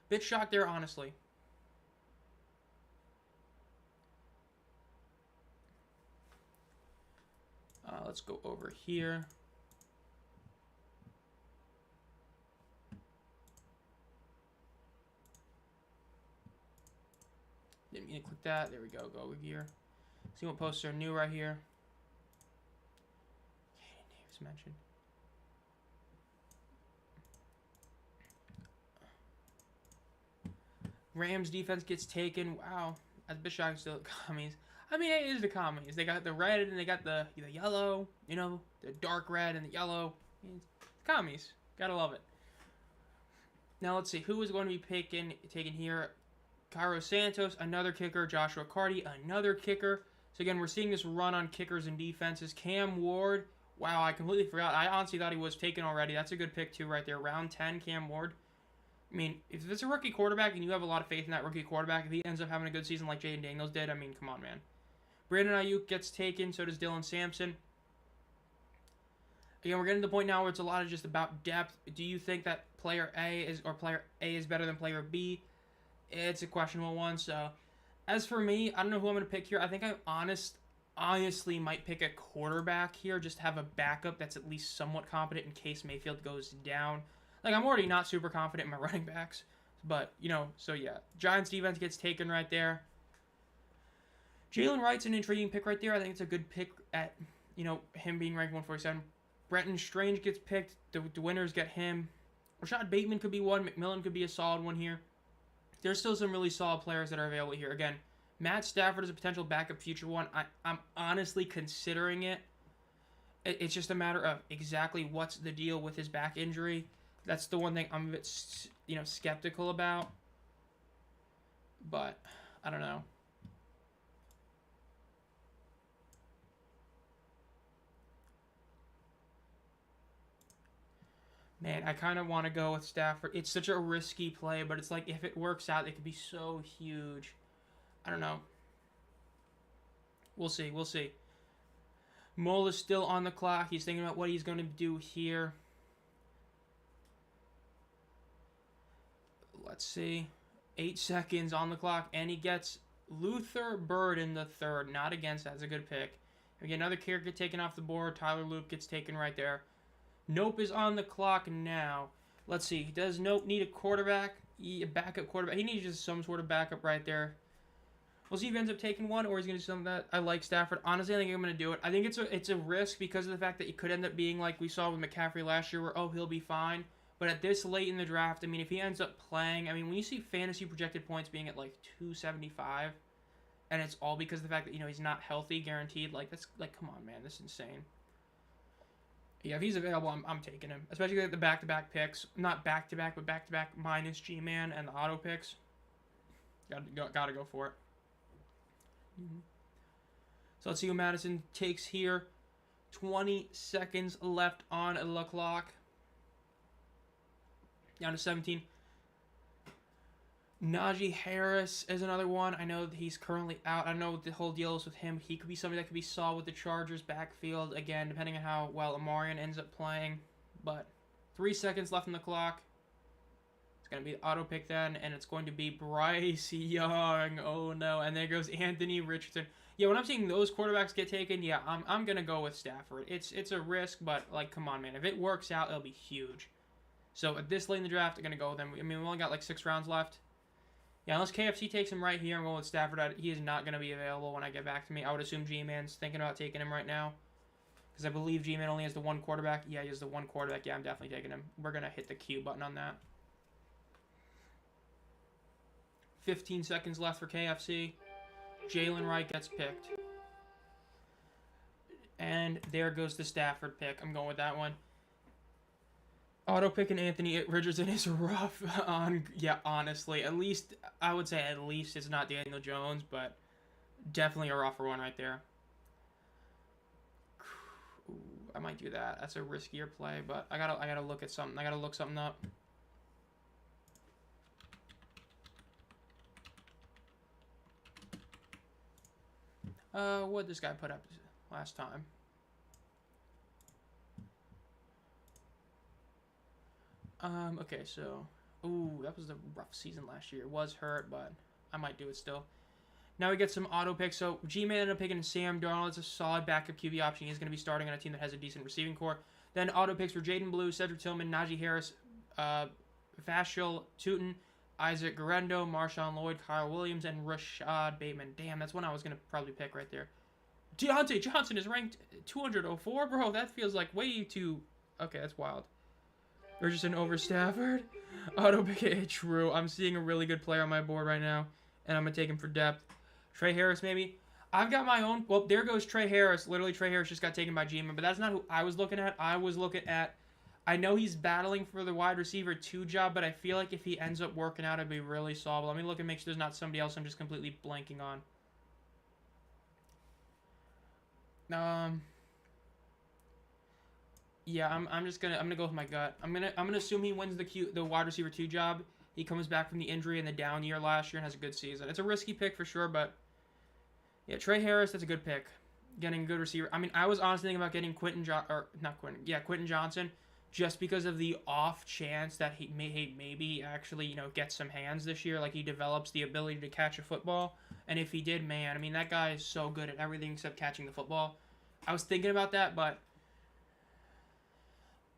bit shocked there, honestly. Let's go over here. Didn't mean to click that. There we go. Go over here. See what posts are new right here. Names mentioned. Rams defense gets taken. Wow. That's a bit shocking still at commies. I mean, it is the commies. They got the red and they got the yellow. You know, the dark red and the yellow. It's commies. Gotta love it. Now let's see. Who is going to be taken here? Cairo Santos, another kicker. Joshua Carty, another kicker. So again, we're seeing this run on kickers and defenses. Cam Ward. Wow, I completely forgot. I honestly thought he was taken already. That's a good pick too right there. Round 10, Cam Ward. I mean, if it's a rookie quarterback and you have a lot of faith in that rookie quarterback, if he ends up having a good season like Jaden Daniels did, I mean, come on, man. Brandon Ayuk gets taken. So does Dylan Sampson. Again, we're getting to the point now where it's a lot of just about depth. Do you think that player A is better than player B? It's a questionable one. So, as for me, I don't know who I'm going to pick here. I think I honestly might pick a quarterback here, just to have a backup that's at least somewhat competent in case Mayfield goes down. Like, I'm already not super confident in my running backs, but, so yeah. Giants defense gets taken right there. Jalen Wright's an intriguing pick right there. I think it's a good pick at, him being ranked 147. Brenton Strange gets picked. The winners get him. Rashad Bateman could be one. McMillan could be a solid one here. There's still some really solid players that are available here. Again, Matt Stafford is a potential backup future one. I'm honestly considering it. It's just a matter of exactly what's the deal with his back injury. That's the one thing I'm a bit, skeptical about. But, I don't know. Man, I kind of want to go with Stafford. It's such a risky play, but it's like if it works out, it could be so huge. I don't know. We'll see. We'll see. Mole is still on the clock. He's thinking about what he's going to do here. Let's see. 8 seconds on the clock, and he gets Luther Bird in the third. Not against. That's a good pick. We get another kicker taken off the board. Tyler Loop gets taken right there. Nope is on the clock now. Let's see. Does Nope need a quarterback? A backup quarterback? He needs just some sort of backup right there. We'll see if he ends up taking one or he's going to do something that I like Stafford. Honestly, I think I'm going to do it. I think it's a risk because of the fact that it could end up being like we saw with McCaffrey last year where, he'll be fine. But at this late in the draft, I mean, if he ends up playing, I mean, when you see fantasy projected points being at like 275 and it's all because of the fact that, he's not healthy, guaranteed, that's come on, man. This is insane. Yeah, if he's available, I'm taking him. Especially the back-to-back picks. Not back-to-back, but back-to-back minus G-Man and the auto picks. Gotta go for it. So let's see who Madison takes here. 20 seconds left on the clock. Down to 17. Najee Harris is another one. I know that he's currently out. I know what the whole deal is with him. He could be somebody that could be solid with the Chargers backfield. Again, depending on how well Amarian ends up playing. But 3 seconds left on the clock. It's going to be the auto pick then. And it's going to be Bryce Young. Oh, no. And there goes Anthony Richardson. Yeah, when I'm seeing those quarterbacks get taken, yeah, I'm gonna go with Stafford. It's a risk, but like, come on, man. If it works out, it'll be huge. So at this late in the draft, I'm gonna go with him. I mean, we only got like 6 rounds left. Yeah, unless KFC takes him right here, I'm going with Stafford. He is not gonna be available when I get back to me. I would assume G-Man's thinking about taking him right now, because I believe G-Man only has the one quarterback. Yeah, he has the one quarterback. Yeah, I'm definitely taking him. We're gonna hit the Q button on that. 15 seconds left for KFC. Jalen Wright gets picked. And there goes the Stafford pick. I'm going with that one. Auto picking Anthony Richardson is rough on, yeah, honestly. At least, I would say at least it's not Daniel Jones, but definitely a rougher one right there. Ooh, I might do that. That's a riskier play, but I gotta look at something. I gotta look something up. What did this guy put up last time? Okay, so, ooh, that was the rough season last year. It was hurt, but I might do it still. Now we get some auto picks. So G-Man ended up picking Sam Darnold. It's a solid backup QB option. He's going to be starting on a team that has a decent receiving core. Then auto picks for Jaden Blue, Cedric Tillman, Najee Harris, Vashel Tutin, Isaac Guerrero, Marshawn Lloyd, Kyle Williams, and Rashad Bateman. Damn, that's one I was going to probably pick right there. Deontay Johnson is ranked 204? Bro, that feels like way too... Okay, that's wild. Richardson over Stafford. Auto pick it. True. I'm seeing a really good player on my board right now, and I'm going to take him for depth. Trey Harris, maybe. I've got my own... Well, there goes Trey Harris. Literally, Trey Harris just got taken by G-Man, but that's not who I was looking at. I was looking at... I know he's battling for the wide receiver 2 job, but I feel like if he ends up working out, it'd be really solid. Let me look and make sure there's not somebody else I'm just completely blanking on. Yeah, I'm gonna go with my gut. I'm gonna assume he wins the wide receiver 2 job. He comes back from the injury in the down year last year and has a good season. It's a risky pick for sure, but yeah, Trey Harris, that's a good pick. Getting a good receiver. I mean, I was honestly thinking about getting Quentin Johnson, just because of the off chance that he maybe actually get some hands this year. Like, he develops the ability to catch a football, and if he did, man, I mean, that guy is so good at everything except catching the football. I was thinking about that, but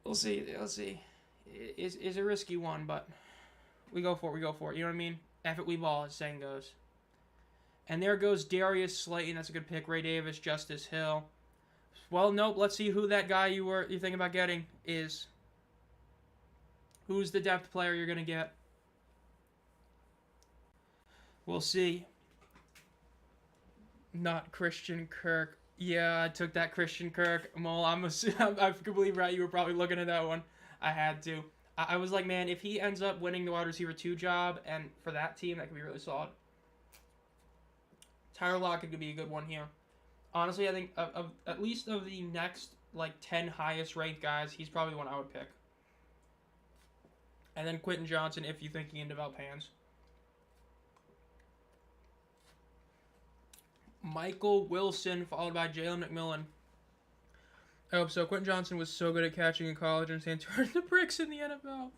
we'll see. It's a risky one, but we go for it. You know what I mean? F it, we ball, as saying goes. And there goes Darius Slayton. That's a good pick. Ray Davis, Justice Hill. Well, nope. Let's see who that guy you're thinking about getting is. Who's the depth player you're gonna get? We'll see. Not Christian Kirk. Yeah, I took that Christian Kirk. Mole, I'm completely right. You were probably looking at that one. I had to. I was like, man, if he ends up winning the wide receiver 2 job, and for that team, that could be really solid. Tyler Lockett could be a good one here. Honestly, I think at least of the next 10 highest ranked guys, he's probably the one I would pick. And then Quentin Johnson, if you think he can develop hands. Michael Wilson, followed by Jalen McMillan. I hope so. Quentin Johnson was so good at catching in college and saying turn the bricks in the NFL.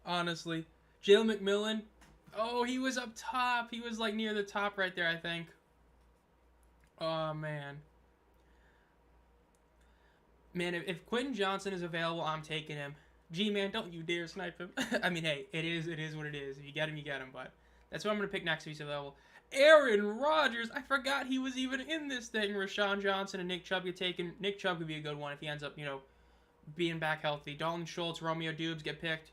Honestly. Jalen McMillan. Oh, he was up top. He was near the top right there, I think. Oh, man. Man, if Quentin Johnson is available, I'm taking him. G-Man, don't you dare snipe him. I mean, hey, it is what it is. If you get him, you get him. But that's what I'm going to pick next if he's available. Aaron Rodgers. I forgot he was even in this thing. Rashawn Johnson and Nick Chubb get taken. Nick Chubb could be a good one if he ends up, being back healthy. Dalton Schultz, Romeo Doubs get picked.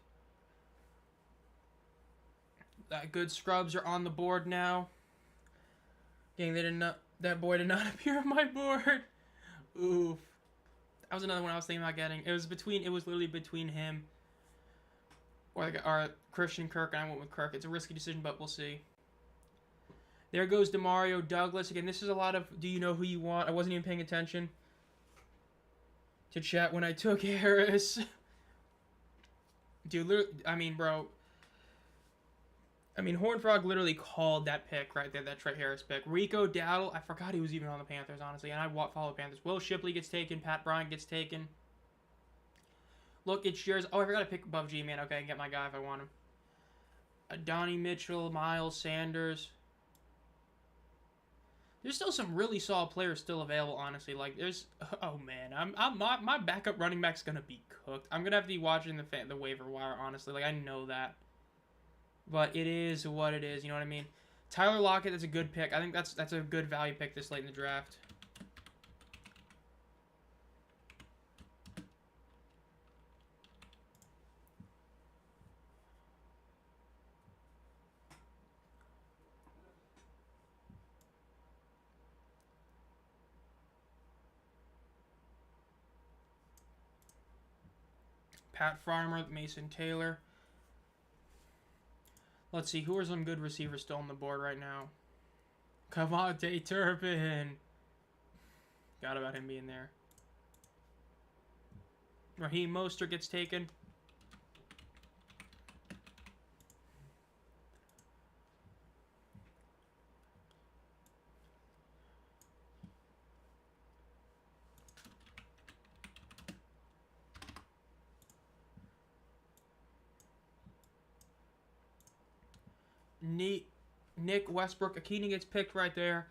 Good scrubs are on the board now. Dang, that boy did not appear on my board. Oof. That was another one I was thinking about getting. It was literally between him or Christian Kirk, and I went with Kirk. It's a risky decision, but we'll see. There goes Demario Douglas. Again, this is a lot of do you know who you want? I wasn't even paying attention to chat when I took Harris. Dude, I mean, bro. I mean, Horned Frog literally called that pick right there, that Trey Harris pick. Rico Dowdle, I forgot he was even on the Panthers, honestly, and I follow Panthers. Will Shipley gets taken. Pat Bryant gets taken. Look, it's yours. Oh, I forgot to pick above G-Man. Okay, I can get my guy if I want him. Donnie Mitchell, Miles Sanders. There's still some really solid players still available, honestly. Like, there's... Oh, man. My backup running back's going to be cooked. I'm going to have to be watching the waiver wire, honestly. Like, I know that. But it is what it is, you know what I mean? Tyler Lockett, that's a good pick. I think that's a good value pick this late in the draft. Pat Farmer, Mason Taylor. Let's see, who are some good receivers still on the board right now? Cavante Turpin. Forgot about him being there. Raheem Mostert gets taken. Nick Westbrook-Akini gets picked right there.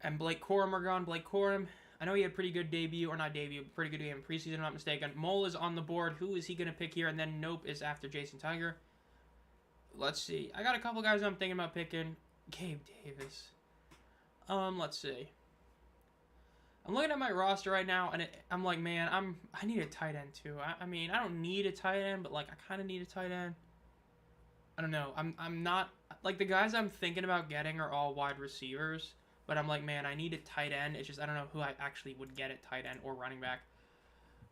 And Blake Corum are gone. Blake Corum, I know he had a pretty good debut, or not debut, pretty good game in preseason, if I'm not mistaken. Mole is on the board. Who is he going to pick here? And then Nope is after Jason Tiger. Let's see. I got a couple guys I'm thinking about picking. Gabe Davis. Let's see. I'm looking at my roster right now, and I'm like, man, I need a tight end too. I mean, I don't need a tight end, but like, I kind of need a tight end. I don't know. I'm not like the guys I'm thinking about getting are all wide receivers, but I'm like, man, I need a tight end. It's just I don't know who I actually would get at tight end or running back.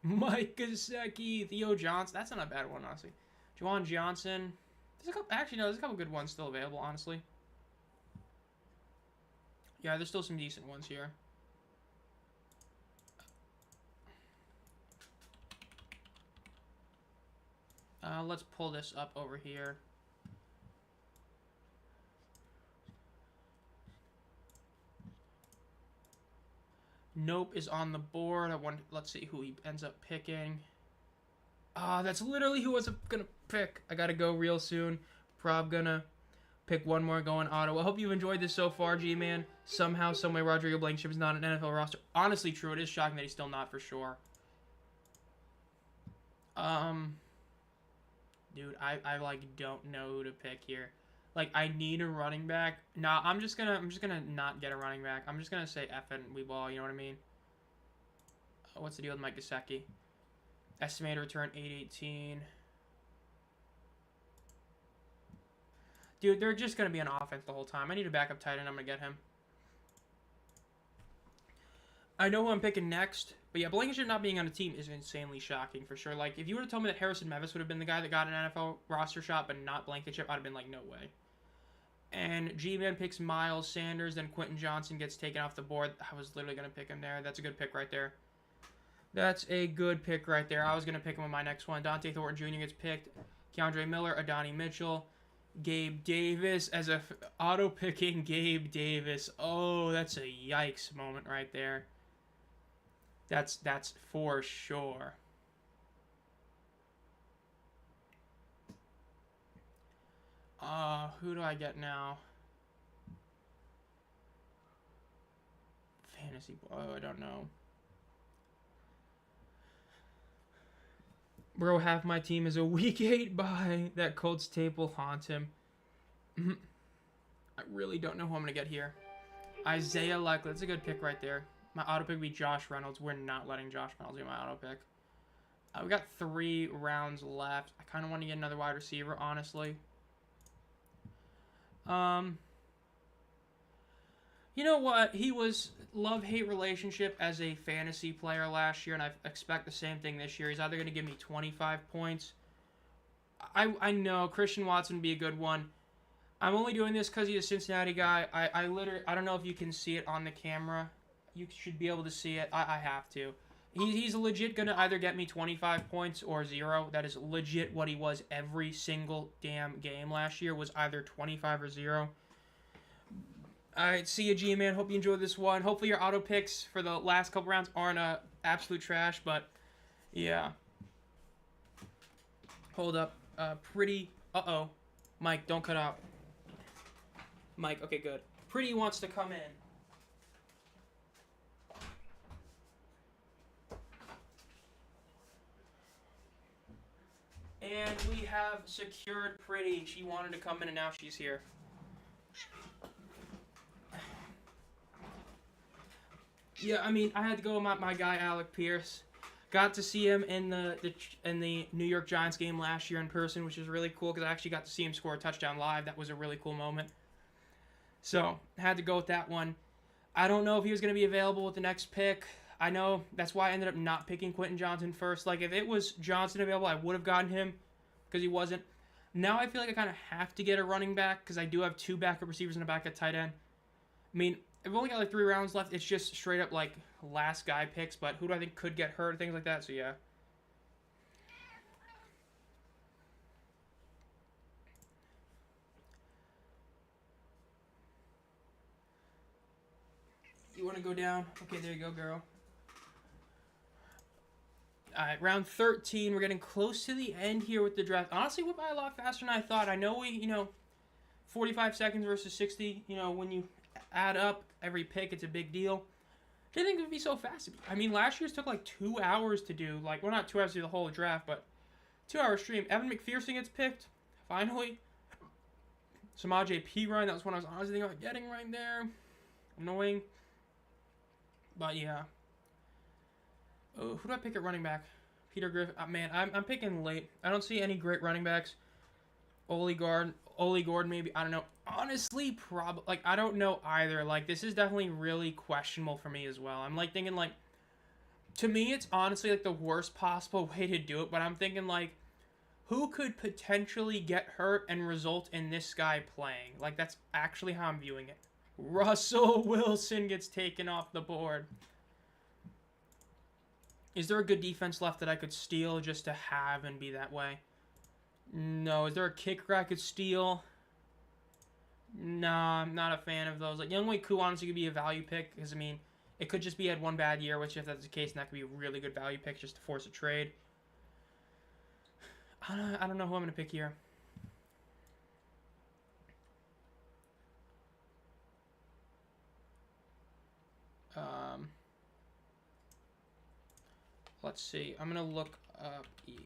Mike Gesicki, Theo Johnson. That's not a bad one, honestly. Juwan Johnson. There's a couple good ones still available, honestly. Yeah, there's still some decent ones here. Let's pull this up over here. Nope is on the board. Let's see who he ends up picking. That's literally who I was gonna pick. I gotta go real soon. Prob gonna pick one more going auto. I hope you've enjoyed this so far, G-Man. Somehow, someway, Rodrigo Blankenship is not an NFL roster. Honestly, true. It is shocking that he's still not for sure. Dude, I like don't know who to pick here. Like, I need a running back. Nah, I'm just gonna not get a running back. I'm just gonna say F and we ball, you know what I mean? What's the deal with Mike Gesicki? Estimated return 818. Dude, they're just gonna be on offense the whole time. I need a backup tight end, I'm gonna get him. I know who I'm picking next, but yeah, Blankenship not being on a team is insanely shocking for sure. Like, if you would have told me that Harrison Mevis would have been the guy that got an NFL roster shot, but not Blankenship, I'd have been like, no way. And G-Man picks Miles Sanders, then Quentin Johnson gets taken off the board. I was literally going to pick him there. That's a good pick right there. That's a good pick right there. I was going to pick him with my next one. Dante Thornton Jr. gets picked. Keandre Miller, Adonai Mitchell, Gabe Davis as a auto-picking Gabe Davis. Oh, that's a yikes moment right there. That's for sure. Who do I get now? Fantasy. Oh, I don't know. Bro, half my team is a week 8 bye. That Colts tape will haunt him. I really don't know who I'm going to get here. Isaiah Likely. That's a good pick right there. My auto pick would be Josh Reynolds. We're not letting Josh Reynolds be my auto pick. We got 3 rounds left. I kind of want to get another wide receiver, honestly. You know what? He was love-hate relationship as a fantasy player last year, and I expect the same thing this year. He's either going to give me 25 points. I know Christian Watson would be a good one. I'm only doing this because he's a Cincinnati guy. I literally, I don't know if you can see it on the camera. You should be able to see it. I have to. He's legit going to either get me 25 points or 0. That is legit what he was every single damn game last year, was either 25 or 0. Alright, see you, G-Man. Hope you enjoyed this one. Hopefully your auto picks for the last couple rounds aren't absolute trash, but yeah. Hold up. Pretty... Uh-oh. Mike, don't cut out. Mike, okay, good. Pretty wants to come in. And we have secured Pretty. She wanted to come in, and now she's here. Yeah, I mean, I had to go with my guy Alec Pierce. Got to see him in the New York Giants game last year in person, which is really cool because I actually got to see him score a touchdown live. That was a really cool moment. So, had to go with that one. I don't know if he was going to be available with the next pick. I know that's why I ended up not picking Quentin Johnson first. Like, if it was Johnson available, I would have gotten him because he wasn't. Now I feel like I kind of have to get a running back because I do have 2 backup receivers and a backup tight end. I mean, I've only got like 3 rounds left. It's just straight up like last guy picks, but who do I think could get hurt, things like that. So yeah. You want to go down? Okay, there you go, girl. Alright, round 13. We're getting close to the end here with the draft. Honestly, went by a lot faster than I thought. I know 45 seconds versus 60, when you add up every pick, it's a big deal. Didn't think it would be so fast. I mean, last year's took like 2 hours to do. Like, well, not 2 hours to do the whole draft, but 2-hour stream. Evan McPherson gets picked, finally. Samaje Perine, that was one I was honestly thinking about getting right there. Annoying. But, yeah. Oh, who do I pick at running back? Peter Griffin. Man, I'm picking late. I don't see any great running backs. Ole Gordon, maybe. I don't know. Honestly, probably. I don't know either. This is definitely really questionable for me as well. I'm, thinking, to me, it's honestly, the worst possible way to do it. But I'm thinking, who could potentially get hurt and result in this guy playing? That's actually how I'm viewing it. Russell Wilson gets taken off the board. Is there a good defense left that I could steal just to have and be that way? No. Is there a kicker I could steal? Nah, I'm not a fan of those. Younghoe Koo honestly could be a value pick because, it could just be had one bad year, which if that's the case, then that could be a really good value pick just to force a trade. I don't know who I'm going to pick here. Let's see. I'm going to look up E.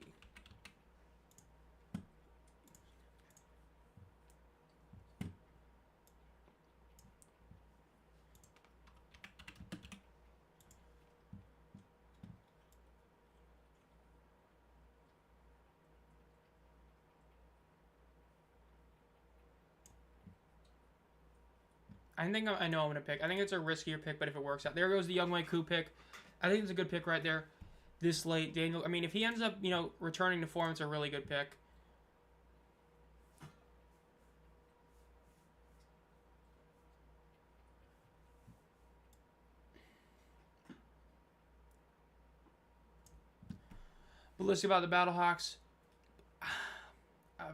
I think I know I'm going to pick. I think it's a riskier pick, but if it works out. There goes the Younghoe Koo pick. I think it's a good pick right there. This late, Daniel. If he ends up, returning to form, it's a really good pick. But let's see about the Battlehawks.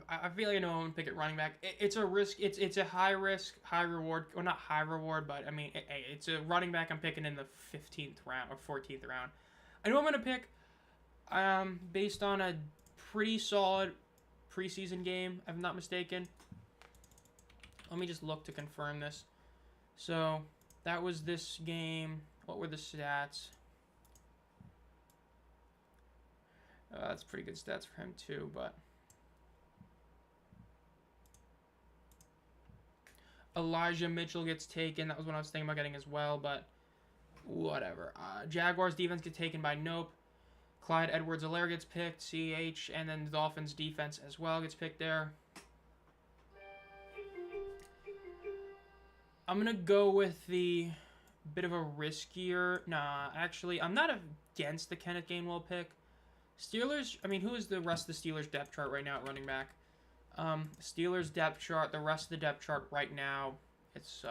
I feel like I know I'm going to pick at running back. It's a risk. It's a high risk, high reward. Well, not high reward, but, it's a running back I'm picking in the 15th round or 14th round. I know I'm going to pick based on a pretty solid preseason game, if I'm not mistaken. Let me just look to confirm this. So, that was this game. What were the stats? That's pretty good stats for him, too, but... Elijah Mitchell gets taken. That was what I was thinking about getting as well, but whatever. Jaguars defense gets taken by Nope. Clyde Edwards-Helaire gets picked, CH, and then the Dolphins defense as well gets picked there. I'm going to go with the bit of a riskier... Nah, actually, I'm not against the Kenneth Gainwell pick. Steelers, who is the rest of the Steelers depth chart right now at running back? Steelers depth chart, the rest of the depth chart right now, it's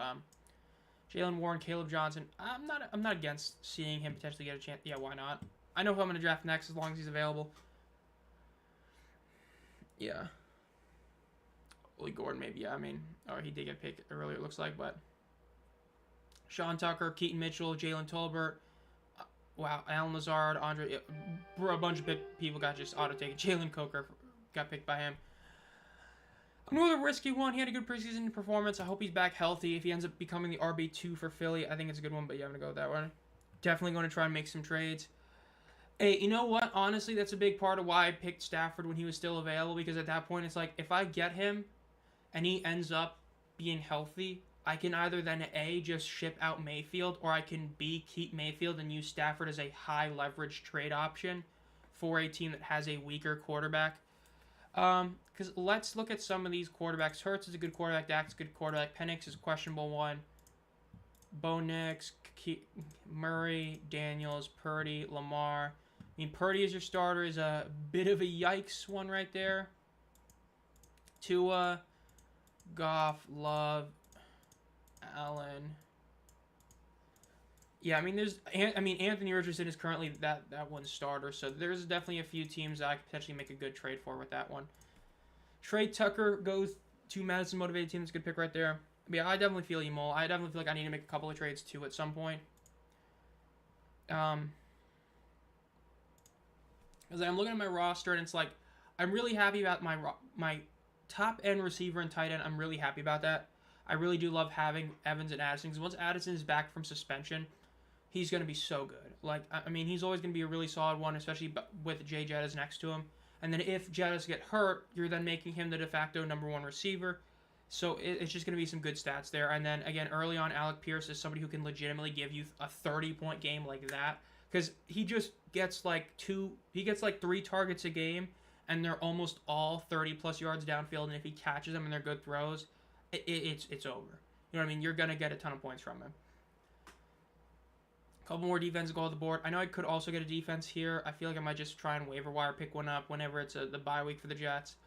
Jalen Warren, Caleb Johnson. I'm not against seeing him potentially get a chance. Yeah, why not? I know who I'm going to draft next as long as he's available. Yeah. Ole Gordon, maybe, yeah, or he did get picked earlier, it looks like, but Sean Tucker, Keaton Mitchell, Jalen Tolbert, wow, Alan Lazard, Andre, a bunch of people got just auto-taken. Jalen Coker got picked by him. Another risky one. He had a good preseason performance. I hope he's back healthy. If he ends up becoming the RB2 for Philly, I think it's a good one, but yeah, I'm going to go with that one. Definitely going to try and make some trades. Hey, you know what? Honestly, that's a big part of why I picked Stafford when he was still available, because at that point, it's like, if I get him and he ends up being healthy, I can either then A, just ship out Mayfield, or I can B, keep Mayfield and use Stafford as a high leverage trade option for a team that has a weaker quarterback. Because let's look at some of these quarterbacks. Hurts is a good quarterback. Dak's a good quarterback. Penix is a questionable one. Bo Nix, Murray, Daniels, Purdy, Lamar. I mean, Purdy as your starter is a bit of a yikes one right there. Tua, Goff, Love, Allen. Yeah, I mean, Anthony Richardson is currently that one starter, so there's definitely a few teams that I could potentially make a good trade for with that one. Trey Tucker goes to Madison motivated team. That's a good pick right there. But yeah, I definitely feel emo. I definitely feel like I need to make a couple of trades too at some point. Because I'm looking at my roster and it's like, I'm really happy about my top end receiver and tight end. I'm really happy about that. I really do love having Evans and Addison, because once Addison is back from suspension, he's going to be so good. Like, I mean, he's always going to be a really solid one, especially with Jay Jettis next to him. And then if Jettis get hurt, you're then making him the de facto number one receiver. So it's just going to be some good stats there. And then, again, early on, Alec Pierce is somebody who can legitimately give you a 30-point game like that. Because he just gets like 3 targets a game, and they're almost all 30-plus yards downfield. And if he catches them and they're good throws, it's over. You know what I mean? You're going to get a ton of points from him. A couple more defense go on the board. I know I could also get a defense here. I feel like I might just try and waiver wire pick one up whenever it's the bye week for the Jets.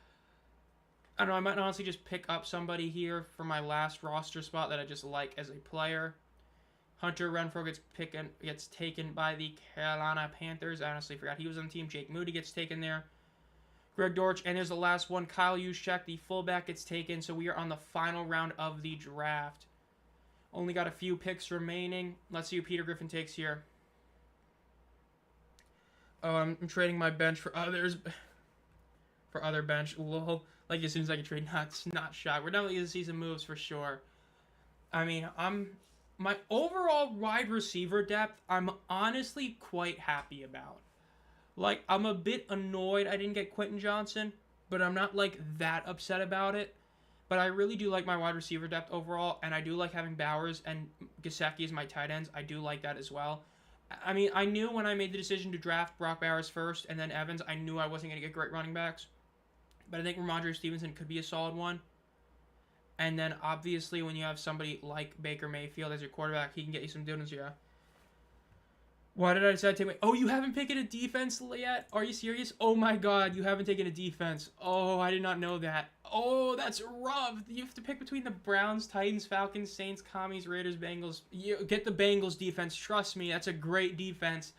I don't know, I might honestly just pick up somebody here for my last roster spot that I just like as a player. Hunter Renfrow gets taken by the Carolina Panthers. I honestly forgot he was on the team. Jake Moody gets taken there. Greg Dortch, and there's the last one. Kyle Juszczyk, the fullback, gets taken. So we are on the final round of the draft. Only got a few picks remaining. Let's see who Peter Griffin takes here. Oh, I'm trading my bench for others. For other bench. Lol. Like, as soon as I can trade not shot. We're definitely going to see some moves for sure. I mean, my overall wide receiver depth, I'm honestly quite happy about. Like, I'm a bit annoyed I didn't get Quentin Johnson, but I'm not, like, that upset about it. But I really do like my wide receiver depth overall, and I do like having Bowers and Gesicki as my tight ends. I do like that as well. I mean, I knew when I made the decision to draft Brock Bowers first and then Evans, I knew I wasn't going to get great running backs. But I think Ramondre Stevenson could be a solid one. And then, obviously, when you have somebody like Baker Mayfield as your quarterback, he can get you some dividends, yeah. Why did I decide to take my... Oh, you haven't picked a defense yet? Are you serious? Oh my god, you haven't taken a defense. Oh, I did not know that. Oh, that's rough. You have to pick between the Browns, Titans, Falcons, Saints, Commies, Raiders, Bengals. You get the Bengals defense. Trust me, that's a great defense.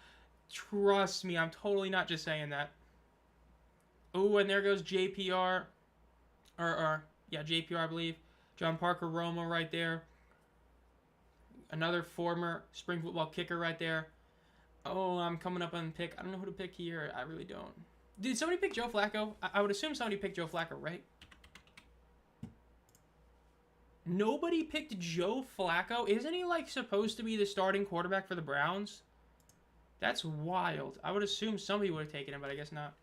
Trust me, I'm totally not just saying that. Oh, and there goes JPR. Yeah, JPR, I believe. John Parker Romo right there. Another former spring football kicker right there. Oh, I'm coming up on pick. I don't know who to pick here. I really don't. Did somebody pick Joe Flacco? I would assume somebody picked Joe Flacco, right? Nobody picked Joe Flacco? Isn't he, like, supposed to be the starting quarterback for the Browns? That's wild. I would assume somebody would have taken him, but I guess not.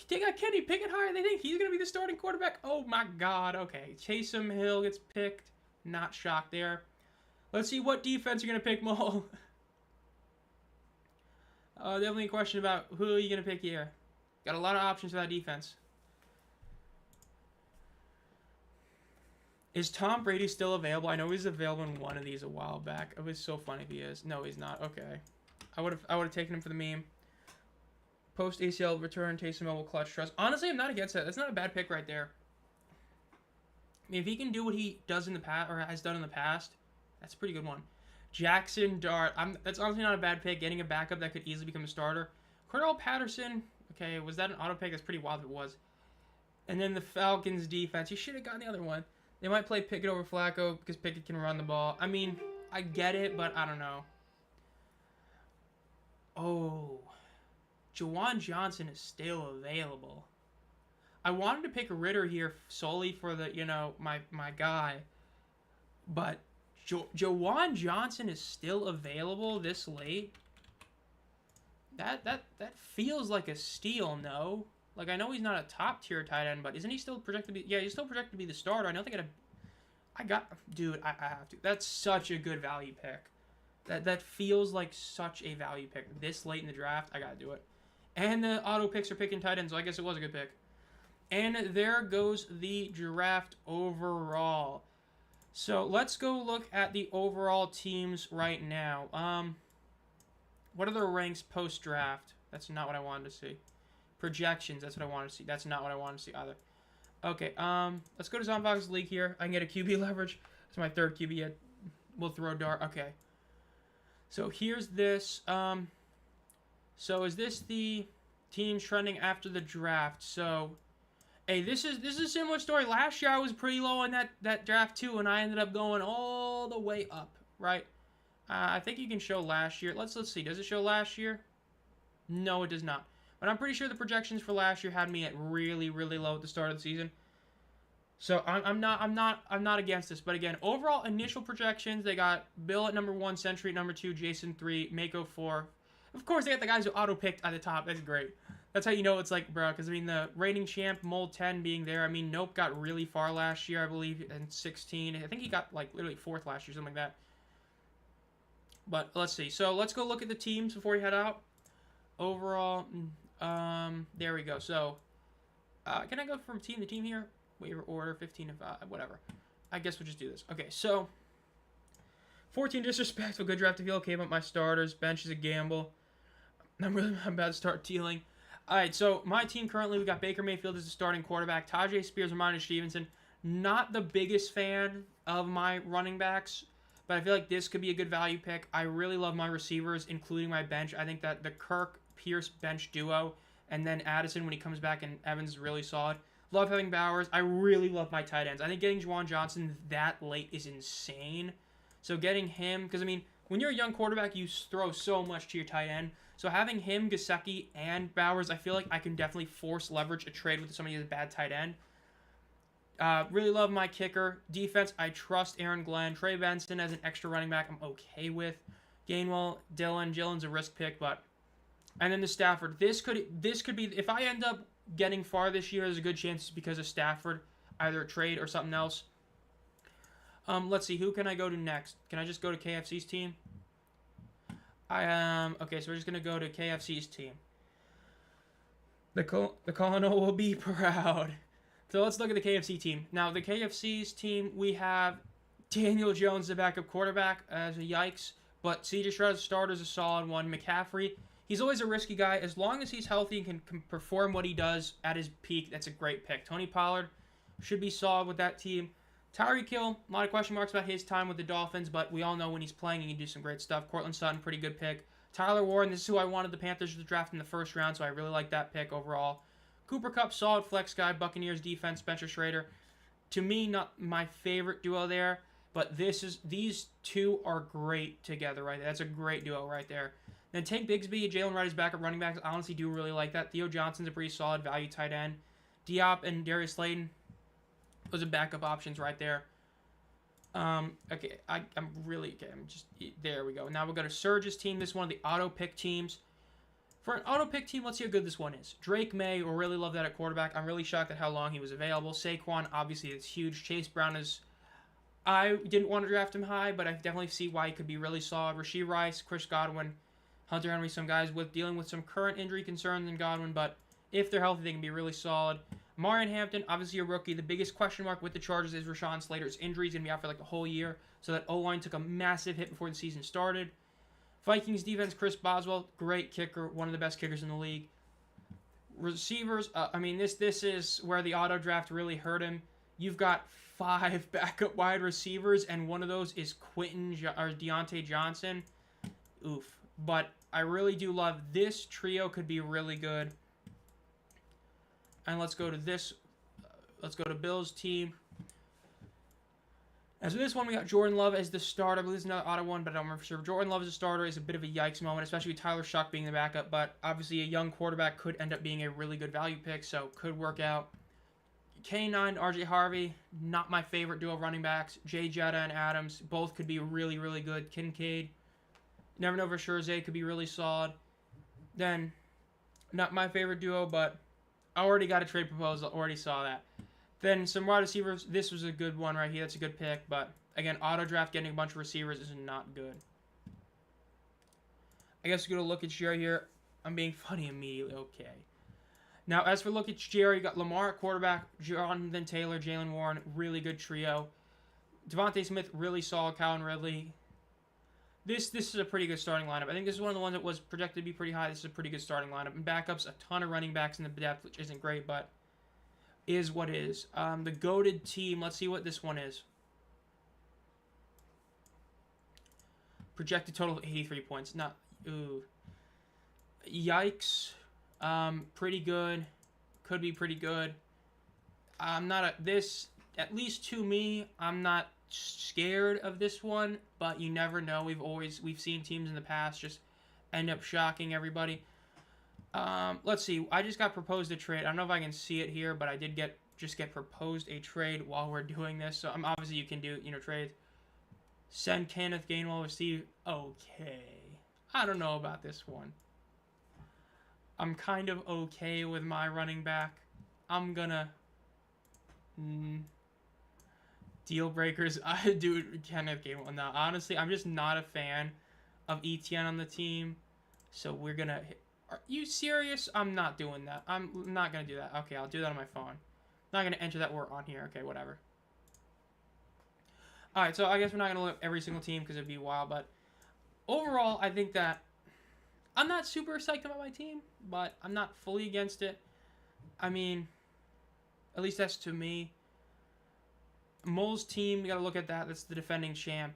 They got Kenny Pickett higher. They think he's going to be the starting quarterback? Oh, my God. Okay. Taysom Hill gets picked. Not shocked there. Let's see what defense you're going to pick, Mo. Definitely a question about who are you going to pick here. Got a lot of options for that defense. Is Tom Brady still available? I know he was available in one of these a while back. It was so funny if he is. No, he's not. Okay. I would have taken him for the meme. Post ACL return, Taysom Hill will clutch trust. Honestly, I'm not against that. That's not a bad pick right there. I mean, if he can do what he does in the past or has done in the past, that's a pretty good one. Jackson Dart. That's honestly not a bad pick. Getting a backup that could easily become a starter. Cordell Patterson. Okay, was that an auto pick? That's pretty wild if it was. And then the Falcons defense. You should have gotten the other one. They might play Pickett over Flacco because Pickett can run the ball. I mean, I get it, but I don't know. Oh. Juwan Johnson is still available. I wanted to pick Ritter here solely for the, my guy. But Juwan Johnson is still available this late? That feels like a steal, no? Like, I know he's not a top tier tight end, but isn't he still projected to be? Yeah, he's still projected to be the starter. I don't think dude, I have to. That's such a good value pick. That feels like such a value pick. This late in the draft, I gotta do it. And the auto picks are picking tight ends, so I guess it was a good pick. And there goes the draft overall. So let's go look at the overall teams right now. What are the ranks post-draft? That's not what I wanted to see. Projections, that's what I wanted to see. That's not what I wanted to see either. Okay, let's go to Zomb Phox League here. I can get a QB leverage. It's my third QB yet. We'll throw a dart. Okay. So here's this. So is this the teams trending after the draft? So, hey, this is a similar story. Last year I was pretty low on that draft too, and I ended up going all the way up, right? I think you can show last year. Let's see. Does it show last year? No, it does not. But I'm pretty sure the projections for last year had me at really, really low at the start of the season. So I'm not against this. But again, overall initial projections, they got Bill at number 1, Century at number 2, Jason 3, Mako 4. Of course, they got the guys who auto-picked at the top. That's great. That's how you know it's like, bro. Because, I mean, the reigning champ, Mold 10 being there. I mean, Nope got really far last year, I believe, in 16. I think he got, like, literally 4th last year, something like that. But let's see. So let's go look at the teams before we head out. Overall, there we go. So, can I go from team to team here? Waiver order, 15 to 5, whatever. I guess we'll just do this. Okay, so 14 disrespectful, good draft to feel. Came up my starters. Bench is a gamble. I'm about to start dealing. All right, so my team currently, we got Baker Mayfield as the starting quarterback. Tajay Spears and Ramondre Stevenson. Not the biggest fan of my running backs, but I feel like this could be a good value pick. I really love my receivers, including my bench. I think that the Kirk-Pierce bench duo, and then Addison when he comes back, and Evans is really solid. Love having Bowers. I really love my tight ends. I think getting Juwan Johnson that late is insane. So getting him, because I mean, when you're a young quarterback, you throw so much to your tight end. So having him, Gesicki, and Bowers, I feel like I can definitely force leverage a trade with somebody who's a bad tight end. Really love my kicker. Defense, I trust Aaron Glenn. Trey Benson as an extra running back, I'm okay with. Gainwell, Dillon's a risk pick, but... And then the Stafford. This could be... If I end up getting far this year, there's a good chance because of Stafford, either a trade or something else. Let's see, who can I go to next? Can I just go to KFC's team? Okay, so we're just gonna go to KFC's team. The Colonel will be proud. So let's look at the KFC team. Now, the KFC's team, we have Daniel Jones, the backup quarterback, as a yikes. But C.J. Stroud's starter is a solid one. McCaffrey, he's always a risky guy. As long as he's healthy and can perform what he does at his peak, that's a great pick. Tony Pollard should be solid with that team. Tyreek Hill, a lot of question marks about his time with the Dolphins, but we all know when he's playing, he can do some great stuff. Cortland Sutton, pretty good pick. Tyler Warren, this is who I wanted the Panthers to draft in the first round, so I really like that pick overall. Cooper Kupp, solid flex guy. Buccaneers defense, Spencer Schrader. To me, not my favorite duo there, but these two are great together right there. That's a great duo right there. Then take Bigsby and Jalen Wright as backup running backs. I honestly do really like that. Theo Johnson's a pretty solid value tight end. Diop and Darius Slayton, those are backup options right there. Okay, I'm just, there we go. Now we'll go to Surge's team. This is one of the auto pick teams. For an auto pick team, let's see how good this one is. Drake May, we'll really love that at quarterback. I'm really shocked at how long he was available. Saquon, obviously, it's huge. Chase Brown is, I didn't want to draft him high, but I definitely see why he could be really solid. Rashee Rice, Chris Godwin, Hunter Henry, some guys dealing with some current injury concerns in Godwin, but if they're healthy, they can be really solid. Marion Hampton, obviously a rookie. The biggest question mark with the Chargers is Rashawn Slater's injury. He's going to be out for like the whole year. So that O-line took a massive hit before the season started. Vikings defense, Chris Boswell, great kicker, one of the best kickers in the league. Receivers, I mean, this is where the auto draft really hurt him. You've got 5 backup wide receivers, and one of those is Deontay Johnson. Oof. But I really do love this trio. Could be really good. And let's go to this. Let's go to Bill's team. As for this one, we got Jordan Love as the starter. I believe it's another auto one, but I don't remember for sure. Jordan Love as a starter is a bit of a yikes moment, especially with Tyler Shuck being the backup. But obviously, a young quarterback could end up being a really good value pick, so could work out. K9, RJ Harvey, not my favorite duo running backs. Jay Jetta and Adams, both could be really, really good. Kincaid, never know for sure. Zay could be really solid. Then, not my favorite duo, but I already got a trade proposal. Already saw that. Then some wide receivers. This was a good one right here. That's a good pick. But again, auto draft getting a bunch of receivers is not good. I guess we're going to look at Jerry here. I'm being funny immediately. Okay. Now, as for look at Jerry, you got Lamar at quarterback, Jonathan Taylor, Jalen Warren, really good trio. Devontae Smith, really solid. Calvin Ridley. This is a pretty good starting lineup. I think this is one of the ones that was projected to be pretty high. This is a pretty good starting lineup. And backups, a ton of running backs in the depth, which isn't great, but is what is. The goated team, let's see what this one is. Projected total of 83 points. Not, ooh. Yikes. Pretty good. Could be pretty good. I'm not at least to me, I'm not scared of this one, but you never know. We've seen teams in the past just end up shocking everybody. Let's see. I just got proposed a trade. I don't know if I can see it here, but I did get proposed a trade while we're doing this. So obviously you can do, trades. Send Kenneth Gainwell, receive. Okay. I don't know about this one. I'm kind of okay with my running back. I'm gonna deal breakers. I do Kenneth Gainwell. No, honestly, I'm just not a fan of ETN on the team. So we're gonna. Are you serious? I'm not doing that. I'm not gonna do that. Okay, I'll do that on my phone. Not gonna enter that word on here. Okay, whatever. All right, so I guess we're not gonna look at every single team because it'd be wild. But overall, I think that I'm not super psyched about my team, but I'm not fully against it. I mean, at least that's to me. Mole's team, you got to look at that. That's the defending champ.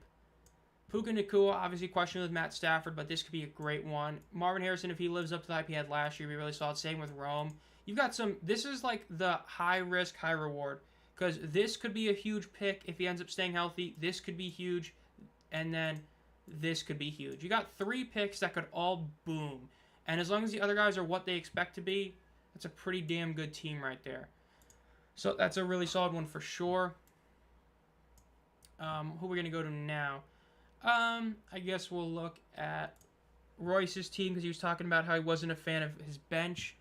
Puka Nacua, obviously questioned with Matt Stafford, but this could be a great one. Marvin Harrison, if he lives up to the hype he had last year, be really solid. Same with Rome. You've got some. This is like the high risk, high reward. Because this could be a huge pick if he ends up staying healthy. This could be huge. And then this could be huge. You got 3 picks that could all boom. And as long as the other guys are what they expect to be, that's a pretty damn good team right there. So that's a really solid one for sure. Who are we going to go to now? I guess we'll look at Royce's team because he was talking about how he wasn't a fan of his bench.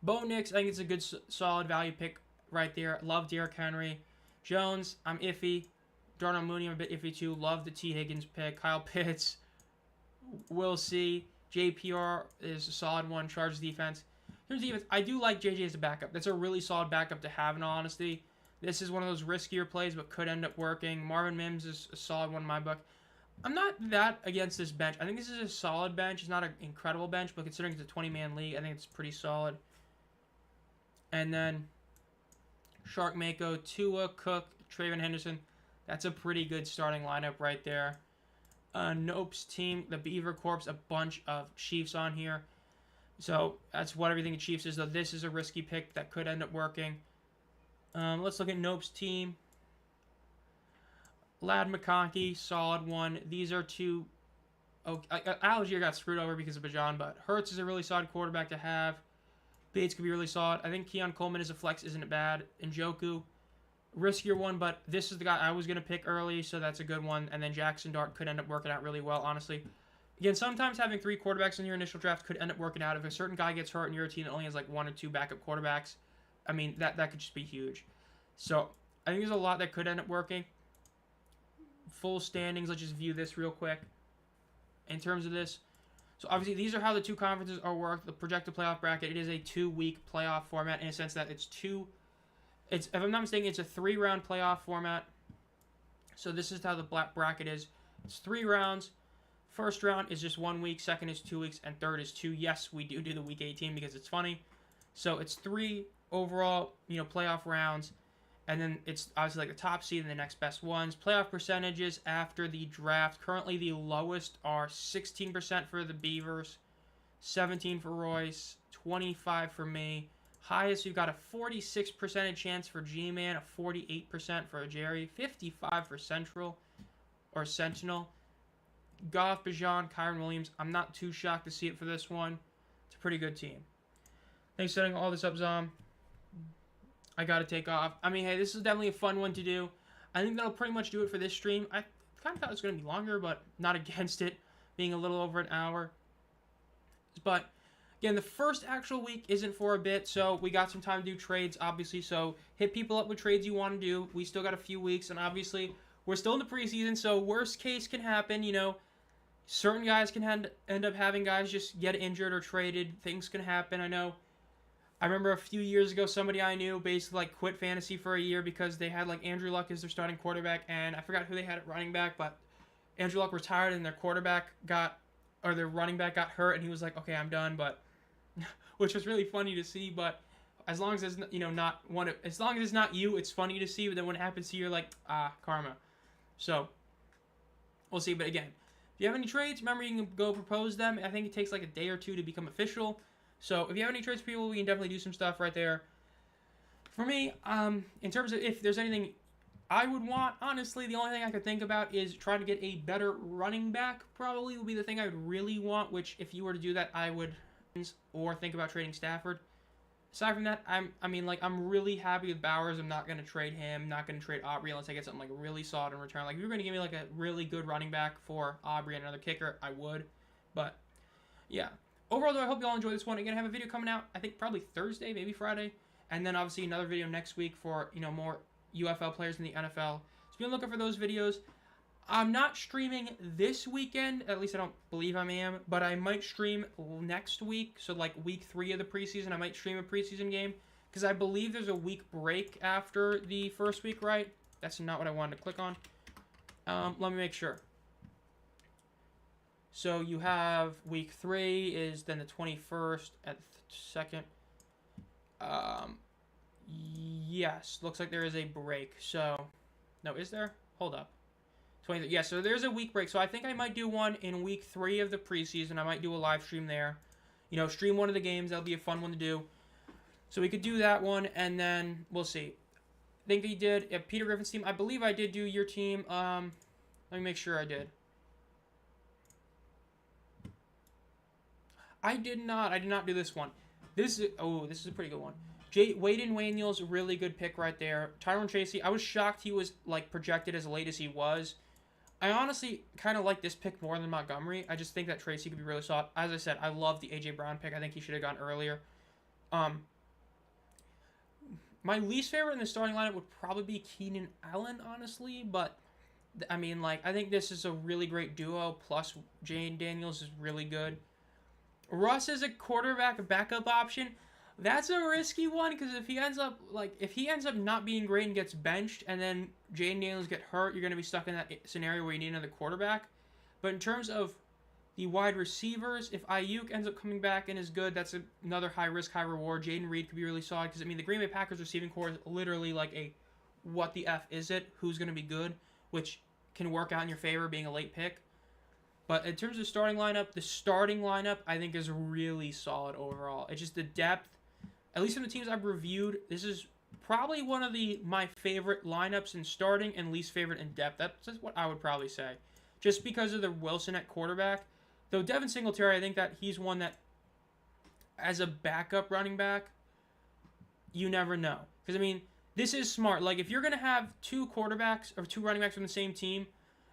Bo Nix, I think it's a good, solid value pick right there. Love Derrick Henry. Jones, I'm iffy. Darnell Mooney, I'm a bit iffy too. Love the T. Higgins pick. Kyle Pitts, we'll see. JPR is a solid one. Chargers defense. Here's defense. I do like JJ as a backup. That's a really solid backup to have in all honesty. This is one of those riskier plays, but could end up working. Marvin Mims is a solid one in my book. I'm not that against this bench. I think this is a solid bench. It's not an incredible bench, but considering it's a 20-man league, I think it's pretty solid. And then Shark Mako, Tua, Cook, Traven Henderson. That's a pretty good starting lineup right there. Nope's team, the Beaver Corps, a bunch of Chiefs on here. So that's what everything the Chiefs is, though this is a risky pick that could end up working. Let's look at Nope's team. Lad McConkey, solid one. These are two. Oh, Algier got screwed over because of Bajan, but Hurts is a really solid quarterback to have. Bates could be really solid. I think Keon Coleman is a flex, isn't it bad? Njoku, riskier one, but this is the guy I was going to pick early, so that's a good one. And then Jackson Dart could end up working out really well, honestly. Again, sometimes having 3 quarterbacks in your initial draft could end up working out. If a certain guy gets hurt and your team only has like 1 or 2 backup quarterbacks, I mean, that could just be huge. So I think there's a lot that could end up working. Full standings, let's just view this real quick in terms of this. So obviously these are how the 2 conferences are worked. The projected playoff bracket, it is a 2-week playoff format in a sense that if I'm not mistaken, it's a 3-round playoff format. So this is how the bracket is. It's 3 rounds. First round is just 1 week, second is 2 weeks, and third is 2. Yes, we do the week 18 because it's funny. So it's 3 overall, playoff rounds. And then it's obviously like the top seed and the next best ones. Playoff percentages after the draft. Currently the lowest are 16% for the Beavers, 17 for Royce, 25 for me. Highest, we've got a 46% chance for G-Man, a 48% for Jerry, 55 for Central or Sentinel. Goff, Bajan, Kyron Williams. I'm not too shocked to see it for this one. It's a pretty good team. Thanks for setting all this up, Zomb. I got to take off. I mean, hey, this is definitely a fun one to do. I think that'll pretty much do it for this stream. I kind of thought it was going to be longer, but not against it being a little over an hour. But Again, the first actual week isn't for a bit, so we got some time to do trades, obviously. So hit people up with trades you want to do. We still got a few weeks, and obviously we're still in the preseason, so worst case can happen. You know, certain guys can end up having guys just get injured or traded. Things can happen. I remember a few years ago, somebody I knew basically like quit fantasy for a year because they had like Andrew Luck as their starting quarterback, and I forgot who they had at running back, but Andrew Luck retired and their running back got hurt, and he was like, okay, I'm done, but which was really funny to see. But as long as it's as long as it's not you, it's funny to see. But then when it happens to you, you're like, karma. So we'll see. But again, if you have any trades, remember you can go propose them. I think it takes like a day or two to become official. So if you have any trades, people, we can definitely do some stuff right there. For me, in terms of if there's anything I would want, honestly, the only thing I could think about is trying to get a better running back. Probably would be the thing I would really want. Which, if you were to do that, I would, or think about trading Stafford. Aside from that, I'm really happy with Bowers. I'm not gonna trade him. Not gonna trade Aubrey unless I get something like really solid in return. Like if you're gonna give me like a really good running back for Aubrey and another kicker, I would. But yeah. Overall, though, I hope you all enjoy this one. I'm going to have a video coming out, I think probably Thursday, maybe Friday. And then, obviously, another video next week for, more UFL players in the NFL. So, be looking for those videos. I'm not streaming this weekend. At least I don't believe I am. But I might stream next week. So, like, week 3 of the preseason, I might stream a preseason game. Because I believe there's a week break after the first week, right? That's not what I wanted to click on. Let me make sure. So you have week 3 is then the 21st at the 2nd. Yes, looks like there is a break. So, no, is there? Hold up. 20. Yeah, so there's a week break. So I think I might do one in week 3 of the preseason. I might do a live stream there. Stream one of the games. That'll be a fun one to do. So we could do that one, and then we'll see. I think he did Peter Griffin's team. I believe I did do your team. Let me make sure I did. I did not do this one. This is a pretty good one. Waden Waniel's a really good pick right there. Tyrone Tracy, I was shocked he was like projected as late as he was. I honestly kind of like this pick more than Montgomery. I just think that Tracy could be really solid. As I said, I love the A.J. Brown pick. I think he should have gone earlier. My least favorite in the starting lineup would probably be Keenan Allen, honestly. But, I mean, like, I think this is a really great duo. Plus, Jane Daniels is really good. Russ is a quarterback backup option. That's a risky one because if he ends up not being great and gets benched, and then Jane Daniels get hurt, you're going to be stuck in that scenario where you need another quarterback. But in terms of the wide receivers, if Ayuk ends up coming back and is good, that's another high risk, high reward. Jaden Reed could be really solid because the Green Bay Packers receiving core is literally like a what the F is it? Who's going to be good? Which can work out in your favor being a late pick. But in terms of starting lineup, the starting lineup I think is really solid overall. It's just the depth. At least from the teams I've reviewed, this is probably one of my favorite lineups in starting and least favorite in depth. That's what I would probably say. Just because of the Wilson at quarterback. Though Devin Singletary, I think that he's one that, as a backup running back, you never know. Because, this is smart. Like, if you're going to have two quarterbacks or two running backs from the same team,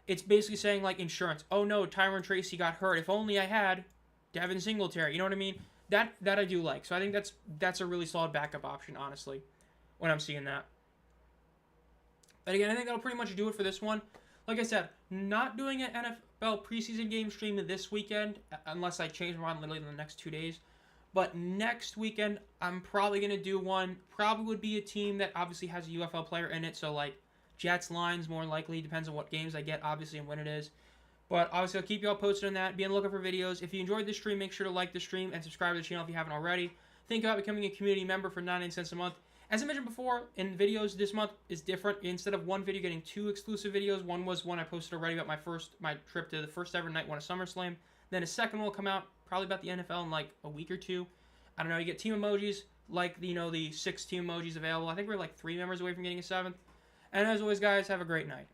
it's basically saying, like, insurance. Oh, no, Tyrone Tracy got hurt. If only I had Devin Singletary. You know what I mean? That I do like. So I think that's a really solid backup option, honestly, when I'm seeing that. But again, I think that'll pretty much do it for this one. Like I said, not doing an NFL preseason game stream this weekend, unless I change my mind literally in the next 2 days. But next weekend, I'm probably going to do one. Probably would be a team that obviously has a UFL player in it. So, like, Jets, Lions, more likely. Depends on what games I get, obviously, and when it is. But obviously, I'll keep you all posted on that. Be on the lookout for videos. If you enjoyed this stream, make sure to like the stream and subscribe to the channel if you haven't already. Think about becoming a community member for 99 cents a month. As I mentioned before, in videos this month is different. Instead of one video getting 2 exclusive videos, one was one I posted already about my trip to the first ever night one of SummerSlam. Then a second one will come out probably about the NFL in like a week or two. I don't know. You get team emojis, like the 6 team emojis available. I think we're like 3 members away from getting a 7th. And as always, guys, have a great night.